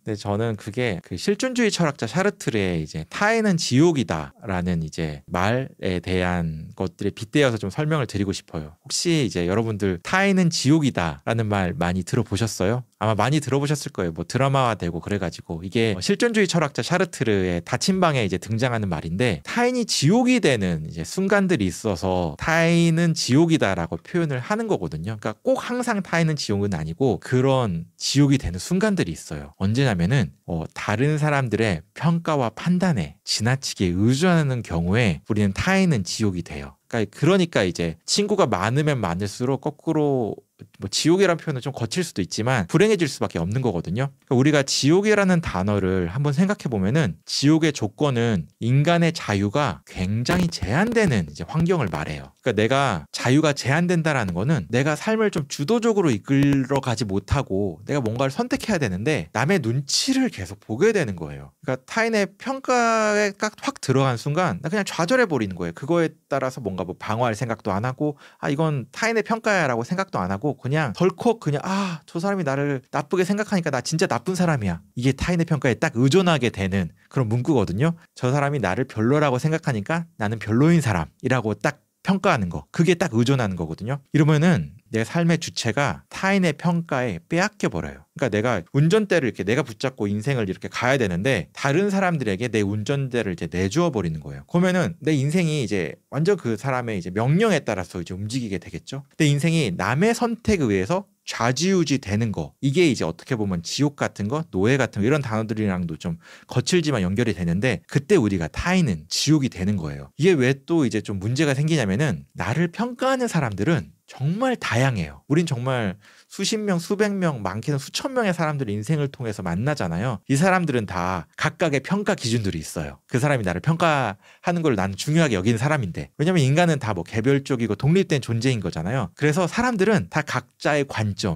근데 저는 그게 그 실존주의 철학자 샤르트르의 이제 타인은 지옥이다라는 이제 말에 대한 것들에 빗대어서 좀 설명을 드리고 싶어요. 혹시 이제 여러분들 타인은 지옥이다라는 말 많이 들어보셨어요? 아마 많이 들어보셨을 거예요. 뭐 드라마화되고 그래가지고. 이게 실존주의 철학자 샤르트르의 닫힌 방에 이제 등장하는 말인데, 타인이 지옥이 되는 이제 순간들이 있어서 타인은 지옥이다라고 표현을 하는 거거든요. 그러니까 꼭 항상 타인은 지옥은 아니고 그런 지옥이 되는 순간들이 있어요. 언제냐면은 다른 사람들의 평가와 판단에 지나치게 의존하는 경우에 우리는 타인은 지옥이 돼요. 그러니까 이제 친구가 많으면 많을수록 거꾸로 뭐 지옥이라는 표현은 좀 거칠 수도 있지만 불행해질 수밖에 없는 거거든요. 그러니까 우리가 지옥이라는 단어를 한번 생각해 보면은, 지옥의 조건은 인간의 자유가 굉장히 제한되는 이제 환경을 말해요. 그러니까 내가 자유가 제한된다라는 거는 내가 삶을 좀 주도적으로 이끌어가지 못하고 내가 뭔가를 선택해야 되는데 남의 눈치를 계속 보게 되는 거예요. 그러니까 타인의 평가에 확 들어간 순간 나 그냥 좌절해 버리는 거예요. 그거에 따라서 뭔가 뭐 방어할 생각도 안 하고 이건 타인의 평가야라고 생각도 안 하고 그냥 덜컥 그냥 저 사람이 나를 나쁘게 생각하니까 나 진짜 나쁜 사람이야. 이게 타인의 평가에 딱 의존하게 되는 그런 문구거든요. 저 사람이 나를 별로라고 생각하니까 나는 별로인 사람이라고 딱 평가하는 거, 그게 딱 의존하는 거거든요. 이러면은 내 삶의 주체가 타인의 평가에 빼앗겨 버려요. 그러니까 내가 운전대를 이렇게 내가 붙잡고 인생을 이렇게 가야 되는데 다른 사람들에게 내 운전대를 이제 내주어 버리는 거예요. 그러면은 내 인생이 이제 완전 그 사람의 이제 명령에 따라서 이제 움직이게 되겠죠. 내 인생이 남의 선택에 의해서 좌지우지 되는 거, 이게 이제 어떻게 보면 지옥 같은 거, 노예 같은 거, 이런 단어들이랑도 좀 거칠지만 연결이 되는데, 그때 우리가 타인은 지옥이 되는 거예요. 이게 왜 또 이제 좀 문제가 생기냐면은, 나를 평가하는 사람들은 정말 다양해요. 우린 정말 수십 명, 수백 명, 많게는 수천 명의 사람들의 인생을 통해서 만나잖아요. 이 사람들은 다 각각의 평가 기준들이 있어요. 그 사람이 나를 평가하는 걸 나는 중요하게 여기는 사람인데, 왜냐면 인간은 다 뭐 개별적이고 독립된 존재인 거잖아요. 그래서 사람들은 다 각자의 관점,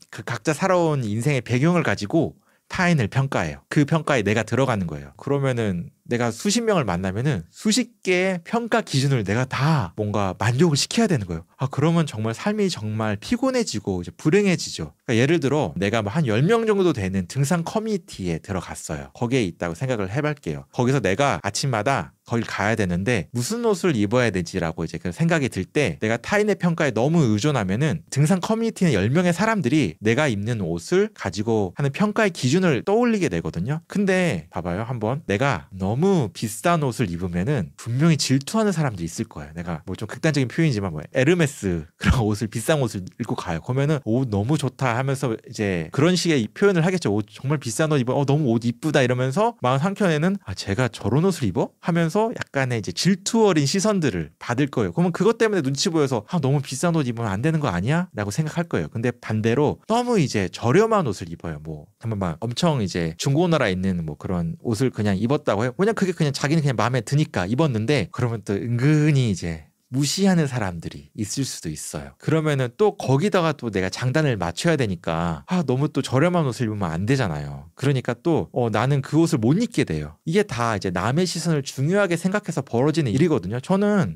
그 각자 살아온 인생의 배경을 가지고 타인을 평가해요. 그 평가에 내가 들어가는 거예요. 그러면은 내가 수십 명을 만나면은 수십 개의 평가 기준을 내가 다 뭔가 만족을 시켜야 되는 거예요. 그러면 정말 삶이 정말 피곤해지고 이제 불행해지죠. 그러니까 예를 들어 내가 뭐 한 10명 정도 되는 등산 커뮤니티에 들어갔어요. 거기에 있다고 생각을 해볼게요. 거기서 내가 아침마다 거길 가야 되는데 무슨 옷을 입어야 되지라고 이제 그 생각이 들 때 내가 타인의 평가에 너무 의존하면은 등산 커뮤니티는 10명의 사람들이 내가 입는 옷을 가지고 하는 평가의 기준을 떠올리게 되거든요. 근데 봐봐요. 한번 내가 너무 비싼 옷을 입으면은 분명히 질투하는 사람들이 있을 거예요. 내가 뭐 좀 극단적인 표현이지만 뭐 에르메스 그런 옷을 비싼 옷을 입고 가요. 그러면은 옷 너무 좋다 하면서 이제 그런 식의 표현을 하겠죠. 옷 정말 비싼 옷 입어. 너무 옷 이쁘다 이러면서 마음 한켠에는 제가 저런 옷을 입어? 하면서 약간의 이제 질투 어린 시선들을 받을 거예요. 그러면 그것 때문에 눈치 보여서 너무 비싼 옷 입으면 안 되는 거 아니야? 라고 생각할 거예요. 근데 반대로 너무 이제 저렴한 옷을 입어요. 뭐 정말 막 엄청 이제 중고나라에 있는 뭐 그런 옷을 그냥 입었다고 해요. 그냥 그게 그냥 자기는 그냥 마음에 드니까 입었는데 그러면 또 은근히 이제 무시하는 사람들이 있을 수도 있어요. 그러면은 또 거기다가 또 내가 장단을 맞춰야 되니까 너무 또 저렴한 옷을 입으면 안 되잖아요. 그러니까 또 나는 그 옷을 못 입게 돼요. 이게 다 이제 남의 시선을 중요하게 생각해서 벌어지는 일이거든요.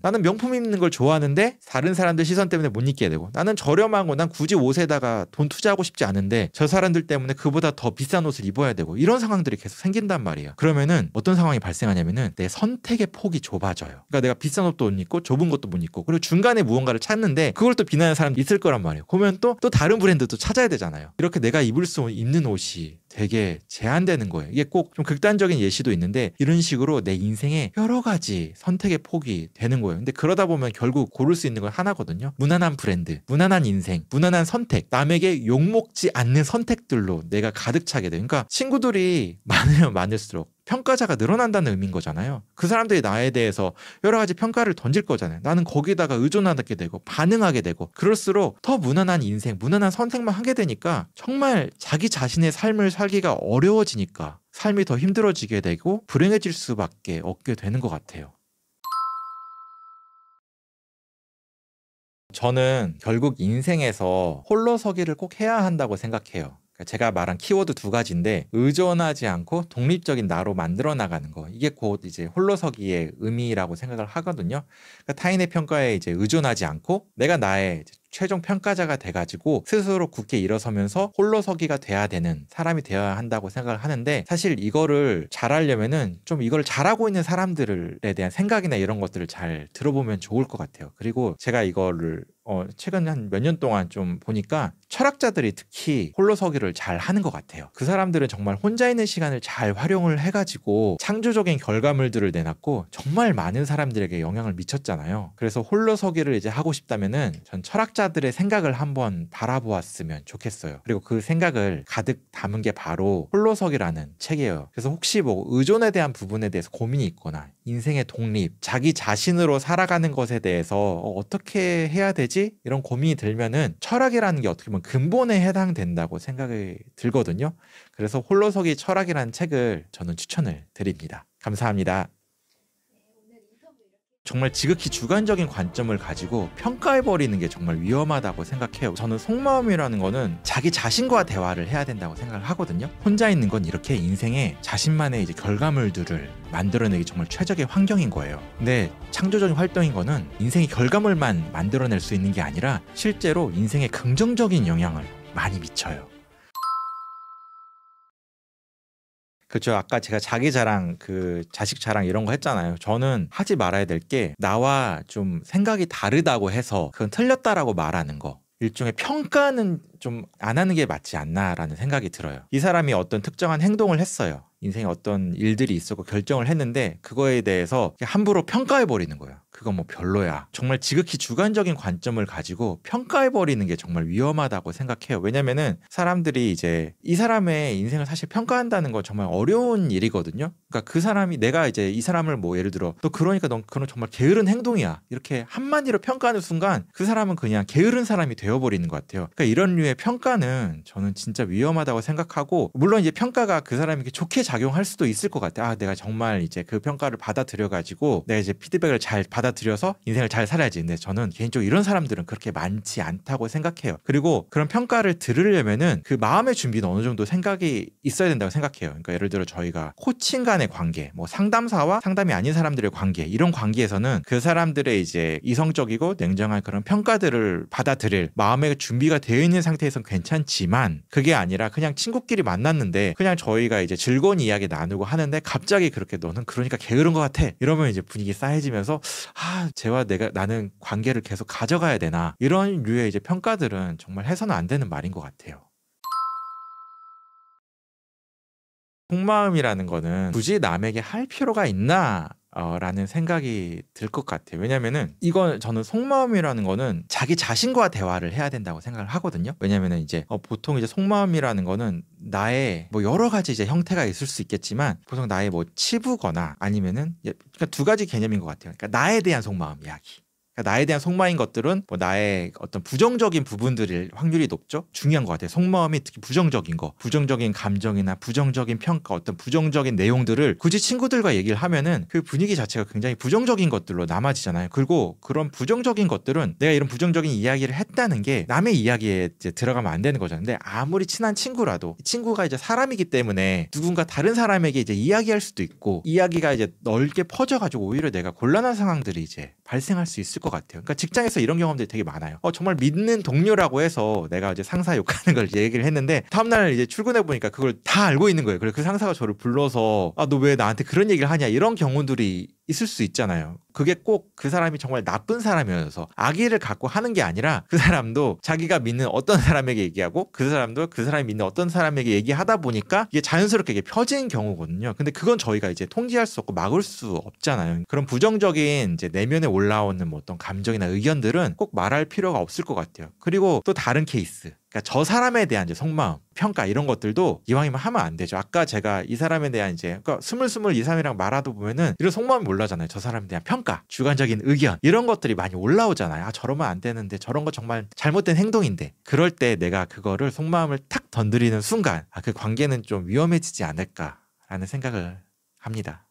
나는 명품 입는 걸 좋아하는데 다른 사람들 시선 때문에 못 입게 되고 나는 저렴한 거 난 굳이 옷에다가 돈 투자하고 싶지 않은데 저 사람들 때문에 그보다 더 비싼 옷을 입어야 되고 이런 상황들이 계속 생긴단 말이에요. 그러면은 어떤 상황이 발생하냐면은 내 선택의 폭이 좁아져요. 그러니까 내가 비싼 옷도 못 입고 좁은 것도 못 입고 그리고 중간에 무언가를 찾는데 그걸 또 비난하는 사람도 있을 거란 말이에요. 그러면 또 다른 브랜드도 찾아야 되잖아요. 이렇게 내가 입는 옷이 되게 제한되는 거예요. 이게 꼭 좀 극단적인 예시도 있는데 이런 식으로 내 인생에 여러 가지 선택의 폭이 되는 거예요. 근데 그러다 보면 결국 고를 수 있는 건 하나거든요. 무난한 브랜드, 무난한 인생, 무난한 선택, 남에게 욕먹지 않는 선택들로 내가 가득 차게 돼요. 그러니까 친구들이 많으면 많을수록 평가자가 늘어난다는 의미인 거잖아요. 그 사람들이 나에 대해서 여러 가지 평가를 던질 거잖아요. 나는 거기다가 의존하게 되고 반응하게 되고 그럴수록 더 무난한 인생, 무난한 선택만 하게 되니까 정말 자기 자신의 삶을 살기가 어려워지니까 삶이 더 힘들어지게 되고 불행해질 수밖에 없게 되는 것 같아요. 저는 결국 인생에서 홀로서기를 꼭 해야 한다고 생각해요. 제가 말한 키워드 2가지인데 의존하지 않고 독립적인 나로 만들어 나가는 거 이게 곧 이제 홀로서기의 의미라고 생각을 하거든요. 그러니까 타인의 평가에 이제 의존하지 않고 내가 나의 최종 평가자가 돼가지고 스스로 굳게 일어서면서 홀로서기가 돼야 되는 사람이 되어야 한다고 생각을 하는데 사실 이거를 잘하려면은 좀 이걸 잘하고 있는 사람들에 대한 생각이나 이런 것들을 잘 들어보면 좋을 것 같아요. 그리고 제가 이거를 최근 한 몇 년 동안 좀 보니까 철학자들이 특히 홀로서기를 잘 하는 것 같아요. 그 사람들은 정말 혼자 있는 시간을 잘 활용을 해가지고 창조적인 결과물들을 내놨고 정말 많은 사람들에게 영향을 미쳤잖아요. 그래서 홀로서기를 이제 하고 싶다면은 전 철학자들의 생각을 한번 바라보았으면 좋겠어요. 그리고 그 생각을 가득 담은 게 바로 홀로서기라는 책이에요. 그래서 혹시 뭐 의존에 대한 부분에 대해서 고민이 있거나 인생의 독립, 자기 자신으로 살아가는 것에 대해서 어떻게 해야 되지? 이런 고민이 들면은 철학이라는 게 어떻게 보면 근본에 해당된다고 생각이 들거든요. 그래서 홀로서기 철학이라는 책을 저는 추천을 드립니다. 감사합니다. 정말 지극히 주관적인 관점을 가지고 평가해버리는 게 정말 위험하다고 생각해요. 저는 속마음이라는 거는 자기 자신과 대화를 해야 된다고 생각을 하거든요. 혼자 있는 건 이렇게 인생에 자신만의 이제 결과물들을 만들어내기 정말 최적의 환경인 거예요. 근데 창조적인 활동인 거는 인생의 결과물만 만들어낼 수 있는 게 아니라 실제로 인생에 긍정적인 영향을 많이 미쳐요. 그렇죠. 아까 제가 자기 자랑, 자식 자랑 이런 거 했잖아요. 저는 하지 말아야 될 게 나와 좀 생각이 다르다고 해서 그건 틀렸다라고 말하는 거. 일종의 평가는 좀 안 하는 게 맞지 않나라는 생각이 들어요. 이 사람이 어떤 특정한 행동을 했어요. 인생에 어떤 일들이 있었고 결정을 했는데 그거에 대해서 함부로 평가해버리는 거예요. 그건 뭐 별로야. 정말 지극히 주관적인 관점을 가지고 평가해버리는 게 정말 위험하다고 생각해요. 왜냐면은 사람들이 이제 이 사람의 인생을 사실 평가한다는 건 정말 어려운 일이거든요. 그러니까 그 사람이 내가 이제 이 사람을 뭐 예를 들어 너 그러니까 넌 그건 정말 게으른 행동이야. 이렇게 한마디로 평가하는 순간 그 사람은 그냥 게으른 사람이 되어버리는 것 같아요. 그러니까 이런 류의 평가는 저는 진짜 위험하다고 생각하고 물론 이제 평가가 그 사람에게 좋게 작용할 수도 있을 것 같아요. 내가 정말 이제 그 평가를 받아들여가지고 내가 이제 피드백을 잘 받아 받아들여서 인생을 잘 살아야지. 근데 저는 개인적으로 이런 사람들은 그렇게 많지 않다고 생각해요. 그리고 그런 평가를 들으려면은 그 마음의 준비는 어느 정도 생각이 있어야 된다고 생각해요. 그러니까 예를 들어 저희가 코칭 간의 관계, 뭐 상담사와 상담이 아닌 사람들의 관계, 이런 관계에서는 그 사람들의 이제 이성적이고 냉정한 그런 평가들을 받아들일 마음의 준비가 되어 있는 상태에서는 괜찮지만, 그게 아니라 그냥 친구끼리 만났는데 그냥 저희가 이제 즐거운 이야기 나누고 하는데 갑자기 그렇게 너는 그러니까 게으른 것 같아 이러면 이제 분위기 싸해지면서 쟤와 나는 관계를 계속 가져가야 되나, 이런 류의 이제 평가들은 정말 해서는 안 되는 말인 것 같아요. 속마음이라는 거는 굳이 남에게 할 필요가 있나? 라는 생각이 들 것 같아요. 왜냐면은 이건 저는 속마음이라는 거는 자기 자신과 대화를 해야 된다고 생각을 하거든요. 왜냐면은 이제 보통 이제 속마음이라는 거는 나의 뭐 여러 가지 이제 형태가 있을 수 있겠지만 보통 나의 뭐 치부거나 아니면은 그러니까 두 가지 개념인 것 같아요. 그러니까 나에 대한 속마음 이야기. 그러니까 나에 대한 속마음인 것들은 뭐 나의 어떤 부정적인 부분들일 확률이 높죠. 중요한 것 같아요. 속마음이 특히 부정적인 거, 부정적인 감정이나 부정적인 평가, 어떤 부정적인 내용들을 굳이 친구들과 얘기를 하면은 그 분위기 자체가 굉장히 부정적인 것들로 남아지잖아요. 그리고 그런 부정적인 것들은 내가 이런 부정적인 이야기를 했다는 게 남의 이야기에 이제 들어가면 안 되는 거죠. 근데 아무리 친한 친구라도 친구가 이제 사람이기 때문에 누군가 다른 사람에게 이제 이야기할 수도 있고, 이야기가 이제 넓게 퍼져가지고 오히려 내가 곤란한 상황들이 이제 발생할 수 있을 것 같아요. 그러니까 직장에서 이런 경험들이 되게 많아요. 정말 믿는 동료라고 해서 내가 이제 상사 욕하는 걸 얘기를 했는데 다음날 이제 출근해 보니까 그걸 다 알고 있는 거예요. 그래서 그 상사가 저를 불러서 너 왜 나한테 그런 얘기를 하냐, 이런 경우들이 있을 수 있잖아요. 그게 꼭 그 사람이 정말 나쁜 사람이어서 악의를 갖고 하는 게 아니라 그 사람도 자기가 믿는 어떤 사람에게 얘기하고 그 사람도 그 사람이 믿는 어떤 사람에게 얘기하다 보니까 이게 자연스럽게 이게 펴진 경우거든요. 근데 그건 저희가 이제 통제할 수 없고 막을 수 없잖아요. 그런 부정적인 이제 내면에 올라오는 뭐 어떤 감정이나 의견들은 꼭 말할 필요가 없을 것 같아요. 그리고 또 다른 케이스, 그러니까 저 사람에 대한 이제 속마음, 평가, 이런 것들도 이왕이면 하면 안 되죠. 아까 제가 이 사람에 대한 이제 그러니까 스물스물 이 사람이랑 말하다 보면은 이런 속마음이 올라오잖아요. 저 사람에 대한 평가, 주관적인 의견, 이런 것들이 많이 올라오잖아요. 저러면 안 되는데, 저런 거 정말 잘못된 행동인데, 그럴 때 내가 그거를 속마음을 탁 건드리는 순간 그 관계는 좀 위험해지지 않을까라는 생각을 합니다.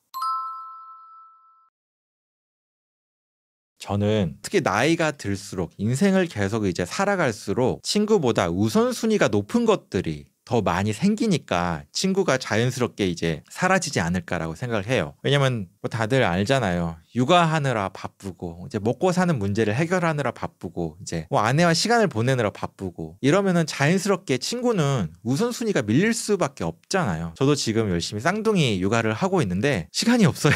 저는 특히 나이가 들수록 인생을 계속 이제 살아갈수록 친구보다 우선순위가 높은 것들이 더 많이 생기니까 친구가 자연스럽게 이제 사라지지 않을까라고 생각을 해요. 왜냐면 뭐 다들 알잖아요. 육아하느라 바쁘고 이제 먹고 사는 문제를 해결하느라 바쁘고 이제 뭐 아내와 시간을 보내느라 바쁘고 이러면은 자연스럽게 친구는 우선순위가 밀릴 수밖에 없잖아요. 저도 지금 열심히 쌍둥이 육아를 하고 있는데 시간이 없어요.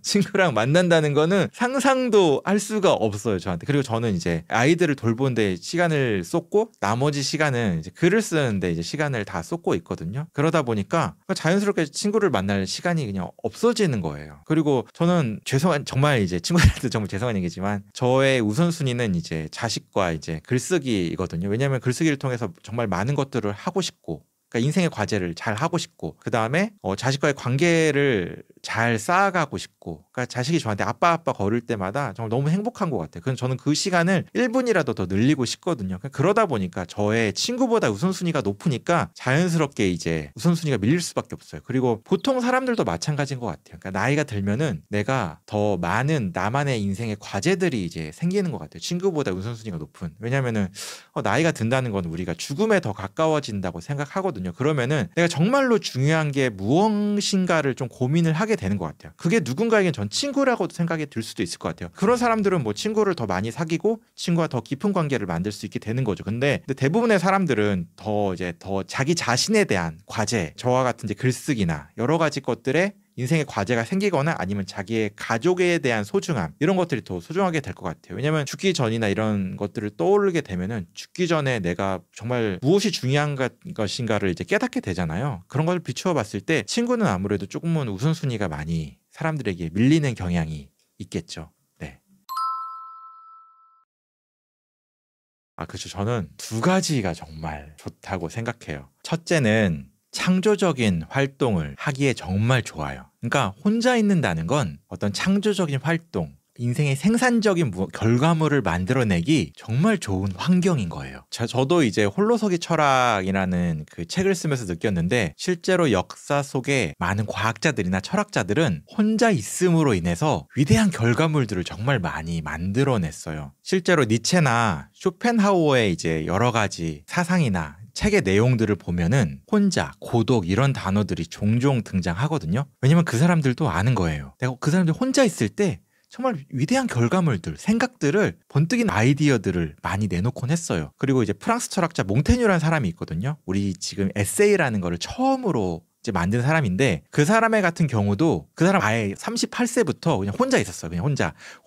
친구랑 만난다는 거는 상상도 할 수가 없어요, 저한테. 그리고 저는 이제 아이들을 돌보는데 시간을 쏟고 나머지 시간은 이제 글을 쓰는데 이제 시간을 다 쏟고 있거든요. 그러다 보니까 자연스럽게 친구를 만날 시간이 그냥 없어지는 거예요. 그리고 저는 정말 이제 친구들한테 정말 죄송한 얘기지만 저의 우선순위는 이제 자식과 이제 글쓰기이거든요. 왜냐하면 글쓰기를 통해서 정말 많은 것들을 하고 싶고, 그러니까 인생의 과제를 잘 하고 싶고, 그 다음에 자식과의 관계를 잘 쌓아가고 싶고, 그러니까 자식이 저한테 아빠 거릴 때마다 정말 너무 행복한 것 같아요. 그래서 저는 그 시간을 1분이라도 더 늘리고 싶거든요. 그러다 보니까 저의 친구보다 우선순위가 높으니까 자연스럽게 이제 우선순위가 밀릴 수밖에 없어요. 그리고 보통 사람들도 마찬가지인 것 같아요. 그러니까 나이가 들면은 내가 더 많은 나만의 인생의 과제들이 이제 생기는 것 같아요. 친구보다 우선순위가 높은. 왜냐면은 나이가 든다는 건 우리가 죽음에 더 가까워진다고 생각하거든요. 그러면은 내가 정말로 중요한 게 무엇인가를 좀 고민을 하게 되는 것 같아요. 그게 누군가에겐 전 친구라고도 생각이 들 수도 있을 것 같아요. 그런 사람들은 뭐 친구를 더 많이 사귀고 친구와 더 깊은 관계를 만들 수 있게 되는 거죠. 근데 대부분의 사람들은 더 자기 자신에 대한 과제, 저와 같은 이제 글쓰기나 여러 가지 것들에 인생의 과제가 생기거나 아니면 자기의 가족에 대한 소중함, 이런 것들이 더 소중하게 될 것 같아요. 왜냐면 죽기 전이나 이런 것들을 떠오르게 되면은 죽기 전에 내가 정말 무엇이 중요한 것인가를 이제 깨닫게 되잖아요. 그런 걸 비추어 봤을 때 친구는 아무래도 조금은 우선순위가 많이 사람들에게 밀리는 경향이 있겠죠. 네. 그렇죠. 저는 두 가지가 정말 좋다고 생각해요. 첫째는 창조적인 활동을 하기에 정말 좋아요. 그러니까 혼자 있는다는 건 어떤 창조적인 활동, 인생의 생산적인 결과물을 만들어내기 정말 좋은 환경인 거예요. 저도 이제 홀로서기 철학이라는 그 책을 쓰면서 느꼈는데 실제로 역사 속에 많은 과학자들이나 철학자들은 혼자 있음으로 인해서 위대한 결과물들을 정말 많이 만들어냈어요. 실제로 니체나 쇼펜하우어의 이제 여러 가지 사상이나 책의 내용들을 보면은 혼자, 고독 이런 단어들이 종종 등장하거든요. 왜냐면 그 사람들도 아는 거예요. 내가 그 사람들 혼자 있을 때 정말 위대한 결과물들, 생각들을 번뜩인 아이디어들을 많이 내놓곤 했어요. 그리고 이제 프랑스 철학자 몽테뉴라는 사람이 있거든요. 우리 지금 에세이라는 거를 처음으로 이제 만든 사람인데 그 사람의 같은 경우도 그 사람 아예 38세부터 그냥 혼자 있었어요. 그냥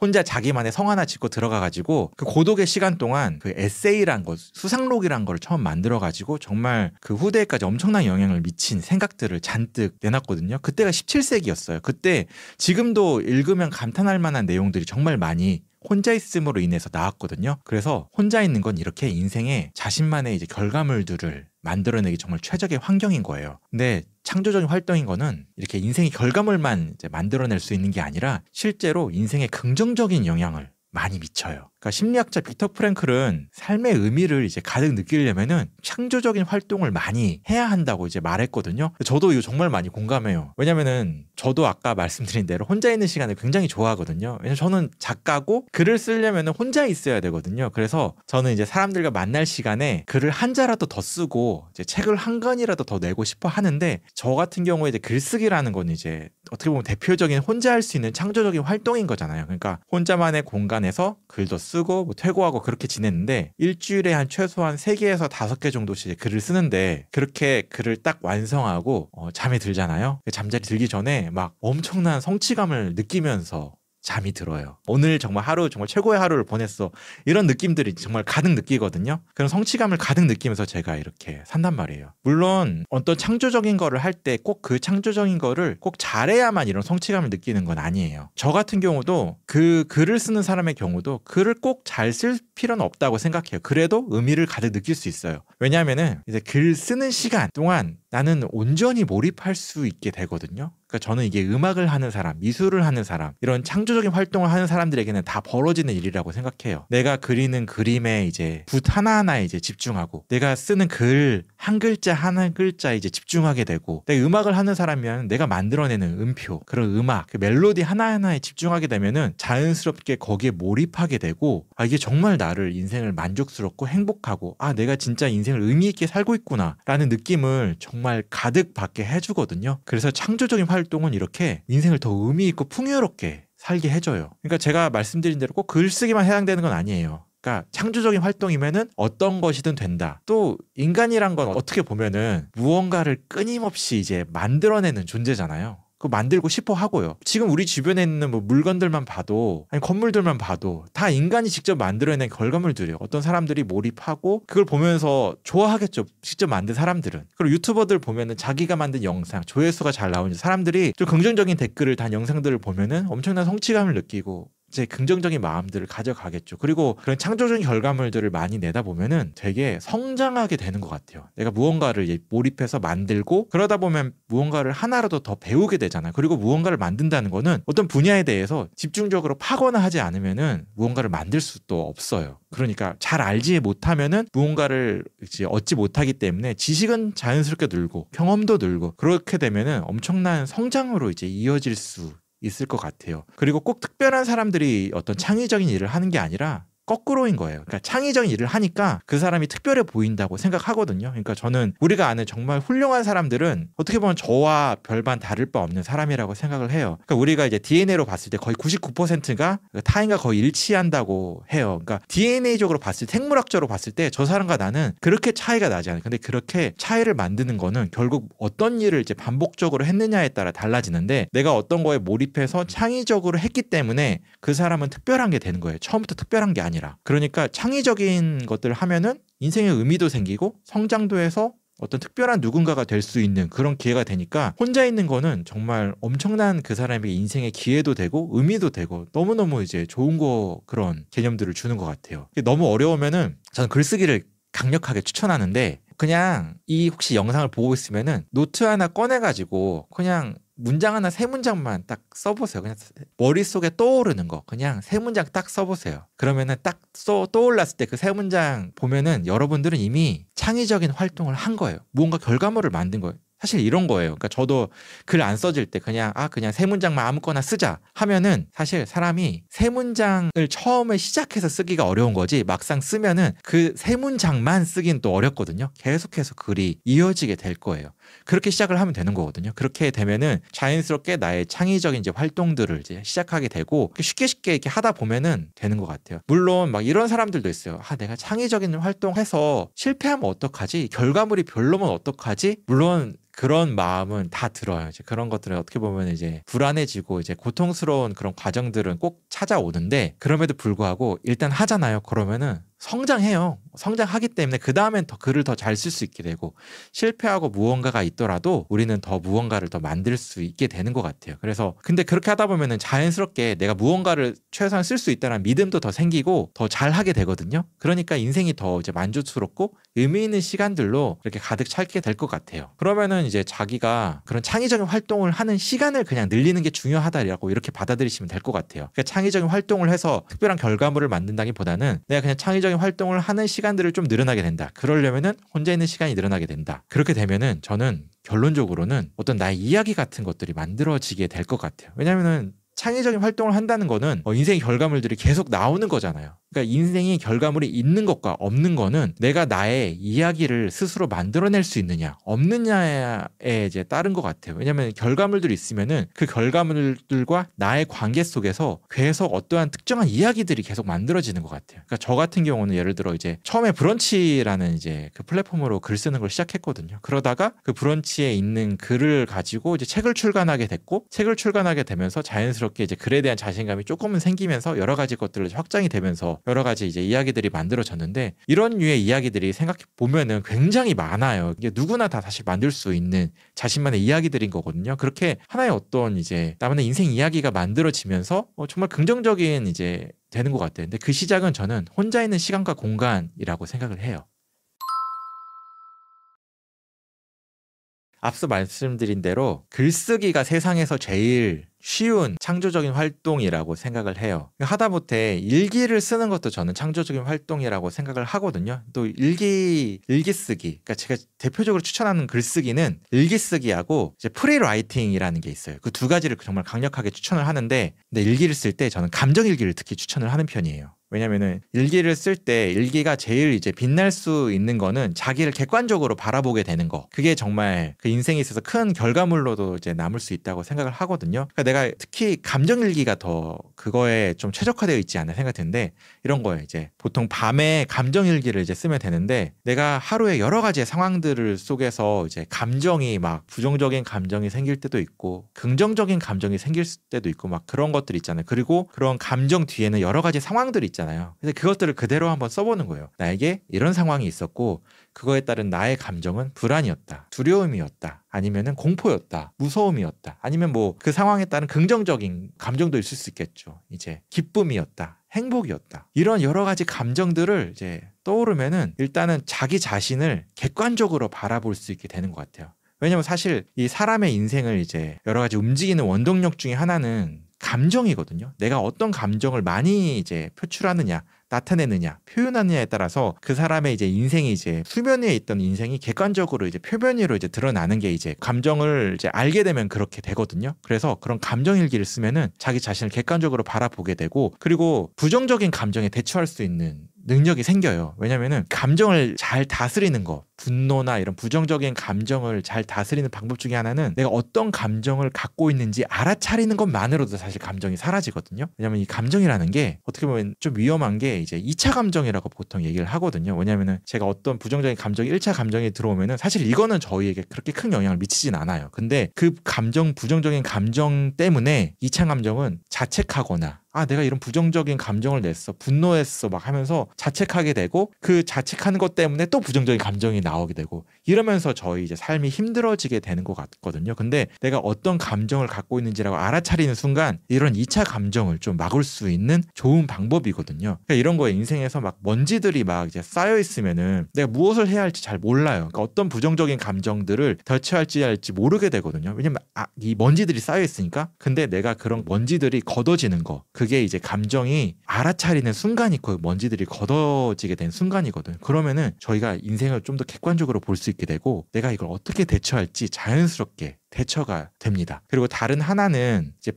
혼자 자기만의 성 하나 짓고 들어가가지고 그 고독의 시간 동안 그 에세이란 거, 수상록이란 걸 처음 만들어가지고 정말 그 후대에까지 엄청난 영향을 미친 생각들을 잔뜩 내놨거든요. 그때가 17세기였어요. 그때 지금도 읽으면 감탄할 만한 내용들이 정말 많이 혼자 있음으로 인해서 나왔거든요. 그래서 혼자 있는 건 이렇게 인생의 자신만의 이제 결과물들을 만들어내기 정말 최적의 환경인 거예요. 근데 창조적인 활동인 거는 이렇게 인생의 결과물만 이제 만들어낼 수 있는 게 아니라 실제로 인생에 긍정적인 영향을 많이 미쳐요. 그러니까 심리학자 빅터 프랭클은 삶의 의미를 이제 가득 느끼려면은 창조적인 활동을 많이 해야 한다고 이제 말했거든요. 저도 이거 정말 많이 공감해요. 왜냐면은 저도 아까 말씀드린 대로 혼자 있는 시간을 굉장히 좋아하거든요. 왜냐면 저는 작가고 글을 쓰려면은 혼자 있어야 되거든요. 그래서 저는 이제 사람들과 만날 시간에 글을 한 자라도 더 쓰고 이제 책을 한 권이라도 더 내고 싶어 하는데 저 같은 경우에 이제 글쓰기라는 건 이제 어떻게 보면 대표적인 혼자 할 수 있는 창조적인 활동인 거잖아요. 그러니까 혼자만의 공간에서 글도 쓰고 뭐 퇴고하고 그렇게 지냈는데 일주일에 한 최소한 3개에서 5개 정도씩 글을 쓰는데 그렇게 글을 딱 완성하고 잠이 들잖아요. 잠자리 들기 전에 막 엄청난 성취감을 느끼면서 잠이 들어요. 오늘 정말 하루 정말 최고의 하루를 보냈어. 이런 느낌들이 정말 가득 느끼거든요. 그런 성취감을 가득 느끼면서 제가 이렇게 산단 말이에요. 물론 어떤 창조적인 거를 할 때 꼭 그 창조적인 거를 꼭 잘해야만 이런 성취감을 느끼는 건 아니에요. 저 같은 경우도 그 글을 쓰는 사람의 경우도 글을 꼭 잘 쓸 필요는 없다고 생각해요. 그래도 의미를 가득 느낄 수 있어요. 왜냐하면은 이제 글 쓰는 시간 동안 나는 온전히 몰입할 수 있게 되거든요. 그러니까 저는 이게 음악을 하는 사람, 미술을 하는 사람, 이런 창조적인 활동을 하는 사람들에게는 다 벌어지는 일이라고 생각해요. 내가 그리는 그림에 이제 붓 하나하나에 이제 집중하고, 내가 쓰는 글 한 글자 한 글자에 이제 집중하게 되고, 내가 음악을 하는 사람이면 내가 만들어내는 음표, 그런 음악, 그 멜로디 하나하나에 집중하게 되면은 자연스럽게 거기에 몰입하게 되고, 아, 이게 정말 나를 인생을 만족스럽고 행복하고, 아, 내가 진짜 인생을 의미 있게 살고 있구나 라는 느낌을 정말 가득 받게 해주거든요. 그래서 창조적인 활동은 이렇게 인생을 더 의미 있고 풍요롭게 살게 해줘요. 그러니까 제가 말씀드린 대로 꼭 글쓰기만 해당되는 건 아니에요. 그러니까 창조적인 활동이면은 어떤 것이든 된다. 또 인간이란 건 어떻게 보면은 무언가를 끊임없이 이제 만들어내는 존재잖아요. 그거 만들고 싶어 하고요. 지금 우리 주변에 있는 뭐 물건들만 봐도, 아니 건물들만 봐도 다 인간이 직접 만들어낸 결과물들이에요. 어떤 사람들이 몰입하고 그걸 보면서 좋아하겠죠. 직접 만든 사람들은. 그리고 유튜버들 보면은 자기가 만든 영상 조회수가 잘 나오는 사람들이 좀 긍정적인 댓글을 단 영상들을 보면은 엄청난 성취감을 느끼고 이제 긍정적인 마음들을 가져가겠죠. 그리고 그런 창조적인 결과물들을 많이 내다 보면은 되게 성장하게 되는 것 같아요. 내가 무언가를 몰입해서 만들고 그러다 보면 무언가를 하나라도 더 배우게 되잖아요. 그리고 무언가를 만든다는 거는 어떤 분야에 대해서 집중적으로 파거나 하지 않으면은 무언가를 만들 수도 없어요. 그러니까 잘 알지 못하면은 무언가를 이제 얻지 못하기 때문에 지식은 자연스럽게 늘고 경험도 늘고 그렇게 되면은 엄청난 성장으로 이제 이어질 수 있을 것 같아요. 그리고 꼭 특별한 사람들이 어떤 창의적인 일을 하는 게 아니라 거꾸로인 거예요. 그러니까 창의적인 일을 하니까 그 사람이 특별해 보인다고 생각하거든요. 그러니까 저는 우리가 아는 정말 훌륭한 사람들은 어떻게 보면 저와 별반 다를 바 없는 사람이라고 생각을 해요. 그러니까 우리가 이제 DNA로 봤을 때 거의 99%가 타인과 거의 일치한다고 해요. 그러니까 DNA적으로 봤을 때, 생물학적으로 봤을 때 저 사람과 나는 그렇게 차이가 나지 않아요. 근데 그렇게 차이를 만드는 거는 결국 어떤 일을 이제 반복적으로 했느냐에 따라 달라지는데, 내가 어떤 거에 몰입해서 창의적으로 했기 때문에 그 사람은 특별한 게 되는 거예요. 처음부터 특별한 게 아니라. 그러니까 창의적인 것들을 하면은 인생의 의미도 생기고 성장도 해서 어떤 특별한 누군가가 될 수 있는 그런 기회가 되니까, 혼자 있는 거는 정말 엄청난 그 사람에게 인생의 기회도 되고 의미도 되고 너무너무 이제 좋은 거, 그런 개념들을 주는 것 같아요. 너무 어려우면은 저는 글쓰기를 강력하게 추천하는데, 그냥 이 혹시 영상을 보고 있으면은 노트 하나 꺼내가지고 그냥 문장 하나 세 문장만 딱 써보세요. 그냥 머릿속에 떠오르는 거 그냥 세 문장 딱 써보세요. 그러면은 딱 떠올랐을 때 그 세 문장 보면은 여러분들은 이미 창의적인 활동을 한 거예요. 무언가 결과물을 만든 거예요. 사실 이런 거예요. 그러니까 저도 글 안 써질 때 그냥 세 문장만 아무거나 쓰자 하면은 사실 사람이 세 문장을 처음에 시작해서 쓰기가 어려운 거지 막상 쓰면은 그 세 문장만 쓰긴 또 어렵거든요. 계속해서 글이 이어지게 될 거예요. 그렇게 시작을 하면 되는 거거든요. 그렇게 되면은 자연스럽게 나의 창의적인 이제 활동들을 이제 시작하게 되고 쉽게 이렇게 하다 보면은 되는 것 같아요. 물론 막 이런 사람들도 있어요. 내가 창의적인 활동해서 실패하면 어떡하지? 결과물이 별로면 어떡하지? 물론 그런 마음은 다 들어요. 이제 그런 것들은 어떻게 보면 이제 불안해지고 이제 고통스러운 그런 과정들은 꼭 찾아오는데 그럼에도 불구하고 일단 하잖아요. 그러면은 성장해요. 성장하기 때문에 그 다음엔 더 글을 더 잘 쓸 수 있게 되고 실패하고 무언가가 있더라도 우리는 더 무언가를 더 만들 수 있게 되는 것 같아요. 그래서 근데 그렇게 하다 보면은 자연스럽게 내가 무언가를 최소한 쓸 수 있다는 믿음도 더 생기고 더 잘하게 되거든요. 그러니까 인생이 더 이제 만족스럽고 의미 있는 시간들로 이렇게 가득 찰게 될 것 같아요. 그러면은 이제 자기가 그런 창의적인 활동을 하는 시간을 그냥 늘리는 게 중요하다라고 이렇게 받아들이시면 될 것 같아요. 그러니까 창의적인 활동을 해서 특별한 결과물을 만든다기보다는 내가 그냥 창의적인 활동을 하는 시간들을 좀 늘어나게 된다. 그러려면은 혼자 있는 시간이 늘어나게 된다. 그렇게 되면은 저는 결론적으로는 어떤 나의 이야기 같은 것들이 만들어지게 될 것 같아요. 왜냐면은 창의적인 활동을 한다는 거는 인생의 결과물들이 계속 나오는 거잖아요. 그러니까 인생의 결과물이 있는 것과 없는 거는 내가 나의 이야기를 스스로 만들어낼 수 있느냐 없느냐에 이제 따른 것 같아요. 왜냐하면 결과물들이 있으면은 그 결과물들과 나의 관계 속에서 계속 어떠한 특정한 이야기들이 계속 만들어지는 것 같아요. 그러니까 저 같은 경우는 예를 들어 이제 처음에 브런치라는 이제 그 플랫폼으로 글 쓰는 걸 시작했거든요. 그러다가 그 브런치에 있는 글을 가지고 이제 책을 출간하게 됐고 책을 출간하게 되면서 자연스럽게 이제 글에 대한 자신감이 조금은 생기면서 여러 가지 것들을 확장이 되면서 여러 가지 이제 이야기들이 만들어졌는데 이런 류의 이야기들이 생각해 보면은 굉장히 많아요. 이게 누구나 다 사실 만들 수 있는 자신만의 이야기들인 거거든요. 그렇게 하나의 어떤 이제 나만의 인생 이야기가 만들어지면서 정말 긍정적인 이제 되는 것 같아요. 근데 그 시작은 저는 혼자 있는 시간과 공간이라고 생각을 해요. 앞서 말씀드린 대로 글쓰기가 세상에서 제일 쉬운 창조적인 활동이라고 생각을 해요. 하다못해 일기를 쓰는 것도 저는 창조적인 활동이라고 생각을 하거든요. 또 일기 쓰기. 그러니까 제가 대표적으로 추천하는 글쓰기는 일기 쓰기하고 이제 프리라이팅이라는 게 있어요. 그 두 가지를 정말 강력하게 추천을 하는데 근데 일기를 쓸 때 저는 감정 일기를 특히 추천을 하는 편이에요. 왜냐면은 일기를 쓸 때 일기가 제일 이제 빛날 수 있는 거는 자기를 객관적으로 바라보게 되는 거. 그게 정말 그 인생에 있어서 큰 결과물로도 이제 남을 수 있다고 생각을 하거든요. 그러니까 내가 특히 감정 일기가 더 그거에 좀 최적화되어 있지 않나 생각이 드는데 이런 거예요. 이제 보통 밤에 감정 일기를 이제 쓰면 되는데 내가 하루에 여러 가지의 상황들을 속에서 이제 감정이 막 부정적인 감정이 생길 때도 있고 긍정적인 감정이 생길 때도 있고 막 그런 것들 있잖아요. 그리고 그런 감정 뒤에는 여러 가지 상황들이 있잖아요. 근데 그것들을 그대로 한번 써보는 거예요. 나에게 이런 상황이 있었고 그거에 따른 나의 감정은 불안이었다, 두려움이었다, 아니면은 공포였다, 무서움이었다, 아니면 뭐 그 상황에 따른 긍정적인 감정도 있을 수 있겠죠. 이제 기쁨이었다, 행복이었다. 이런 여러 가지 감정들을 이제 떠오르면은 일단은 자기 자신을 객관적으로 바라볼 수 있게 되는 것 같아요. 왜냐면 사실 이 사람의 인생을 이제 여러 가지 움직이는 원동력 중에 하나는 감정이거든요. 내가 어떤 감정을 많이 이제 표출하느냐, 나타내느냐, 표현하느냐에 따라서 그 사람의 이제 인생이 이제 수면 위에 있던 인생이 객관적으로 이제 표면 위로 이제 드러나는 게 이제 감정을 이제 알게 되면 그렇게 되거든요. 그래서 그런 감정 일기를 쓰면은 자기 자신을 객관적으로 바라보게 되고 그리고 부정적인 감정에 대처할 수 있는 능력이 생겨요. 왜냐면은 감정을 잘 다스리는 거, 분노나 이런 부정적인 감정을 잘 다스리는 방법 중에 하나는 내가 어떤 감정을 갖고 있는지 알아차리는 것만으로도 사실 감정이 사라지거든요. 왜냐면 이 감정이라는 게 어떻게 보면 좀 위험한 게 이제 2차 감정이라고 보통 얘기를 하거든요. 왜냐면은 제가 어떤 부정적인 감정이 1차 감정이 들어오면은 사실 이거는 저희에게 그렇게 큰 영향을 미치진 않아요. 근데 그 감정, 부정적인 감정 때문에 2차 감정은 자책하거나 내가 이런 부정적인 감정을 냈어, 분노했어 막 하면서 자책하게 되고 그 자책하는 것 때문에 또 부정적인 감정이 나오게 되고 이러면서 저희 이제 삶이 힘들어지게 되는 것 같거든요. 근데 내가 어떤 감정을 갖고 있는지라고 알아차리는 순간 이런 2차 감정을 좀 막을 수 있는 좋은 방법이거든요. 그러니까 이런 거에 인생에서 막 먼지들이 막 이제 쌓여 있으면은 내가 무엇을 해야 할지 잘 몰라요. 그러니까 어떤 부정적인 감정들을 대처할지 모르게 되거든요. 왜냐면 이 먼지들이 쌓여 있으니까. 근데 내가 그런 먼지들이 걷어지는 거, 그게 이제 감정이 알아차리는 순간이 그 먼지들이 걷어지게 된 순간이거든요. 그러면은 저희가 인생을 좀 더 객관적으로 볼 수 있게 되고 내가 이걸 어떻게 대처할지 자연스럽게 대처가 됩니다. 그리고 다른 하나는 이제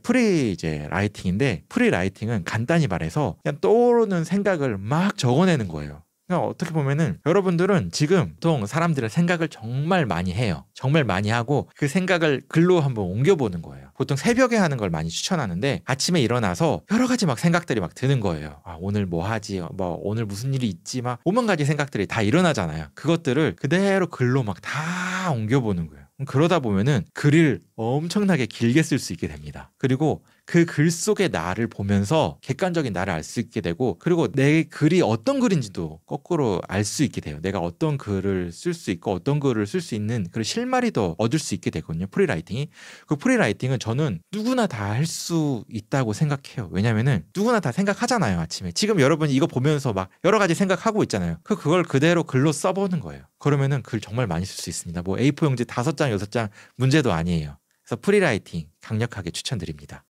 이제 라이팅인데, 프리 라이팅은 간단히 말해서 그냥 떠오르는 생각을 막 적어내는 거예요. 그러니까 어떻게 보면은 여러분들은 지금 보통 사람들의 생각을 정말 많이 해요. 정말 많이 하고 그 생각을 글로 한번 옮겨보는 거예요. 보통 새벽에 하는 걸 많이 추천하는데 아침에 일어나서 여러 가지 막 생각들이 막 드는 거예요. 오늘 뭐 하지? 뭐 오늘 무슨 일이 있지? 막 오만 가지 생각들이 다 일어나잖아요. 그것들을 그대로 글로 막 다 옮겨보는 거예요. 그러다 보면은 글을 엄청나게 길게 쓸 수 있게 됩니다. 그리고 그 글 속의 나를 보면서 객관적인 나를 알 수 있게 되고, 그리고 내 글이 어떤 글인지도 거꾸로 알 수 있게 돼요. 내가 어떤 글을 쓸 수 있고 어떤 글을 쓸 수 있는 그런 실마리 더 얻을 수 있게 되거든요. 프리라이팅이. 그 프리라이팅은 저는 누구나 다 할 수 있다고 생각해요. 왜냐면은 누구나 다 생각하잖아요. 아침에. 지금 여러분이 이거 보면서 막 여러 가지 생각하고 있잖아요. 그걸 그대로 글로 써보는 거예요. 그러면은 글 정말 많이 쓸 수 있습니다. 뭐 A4 용지 5장, 6장 문제도 아니에요. 그래서 프리라이팅 강력하게 추천드립니다.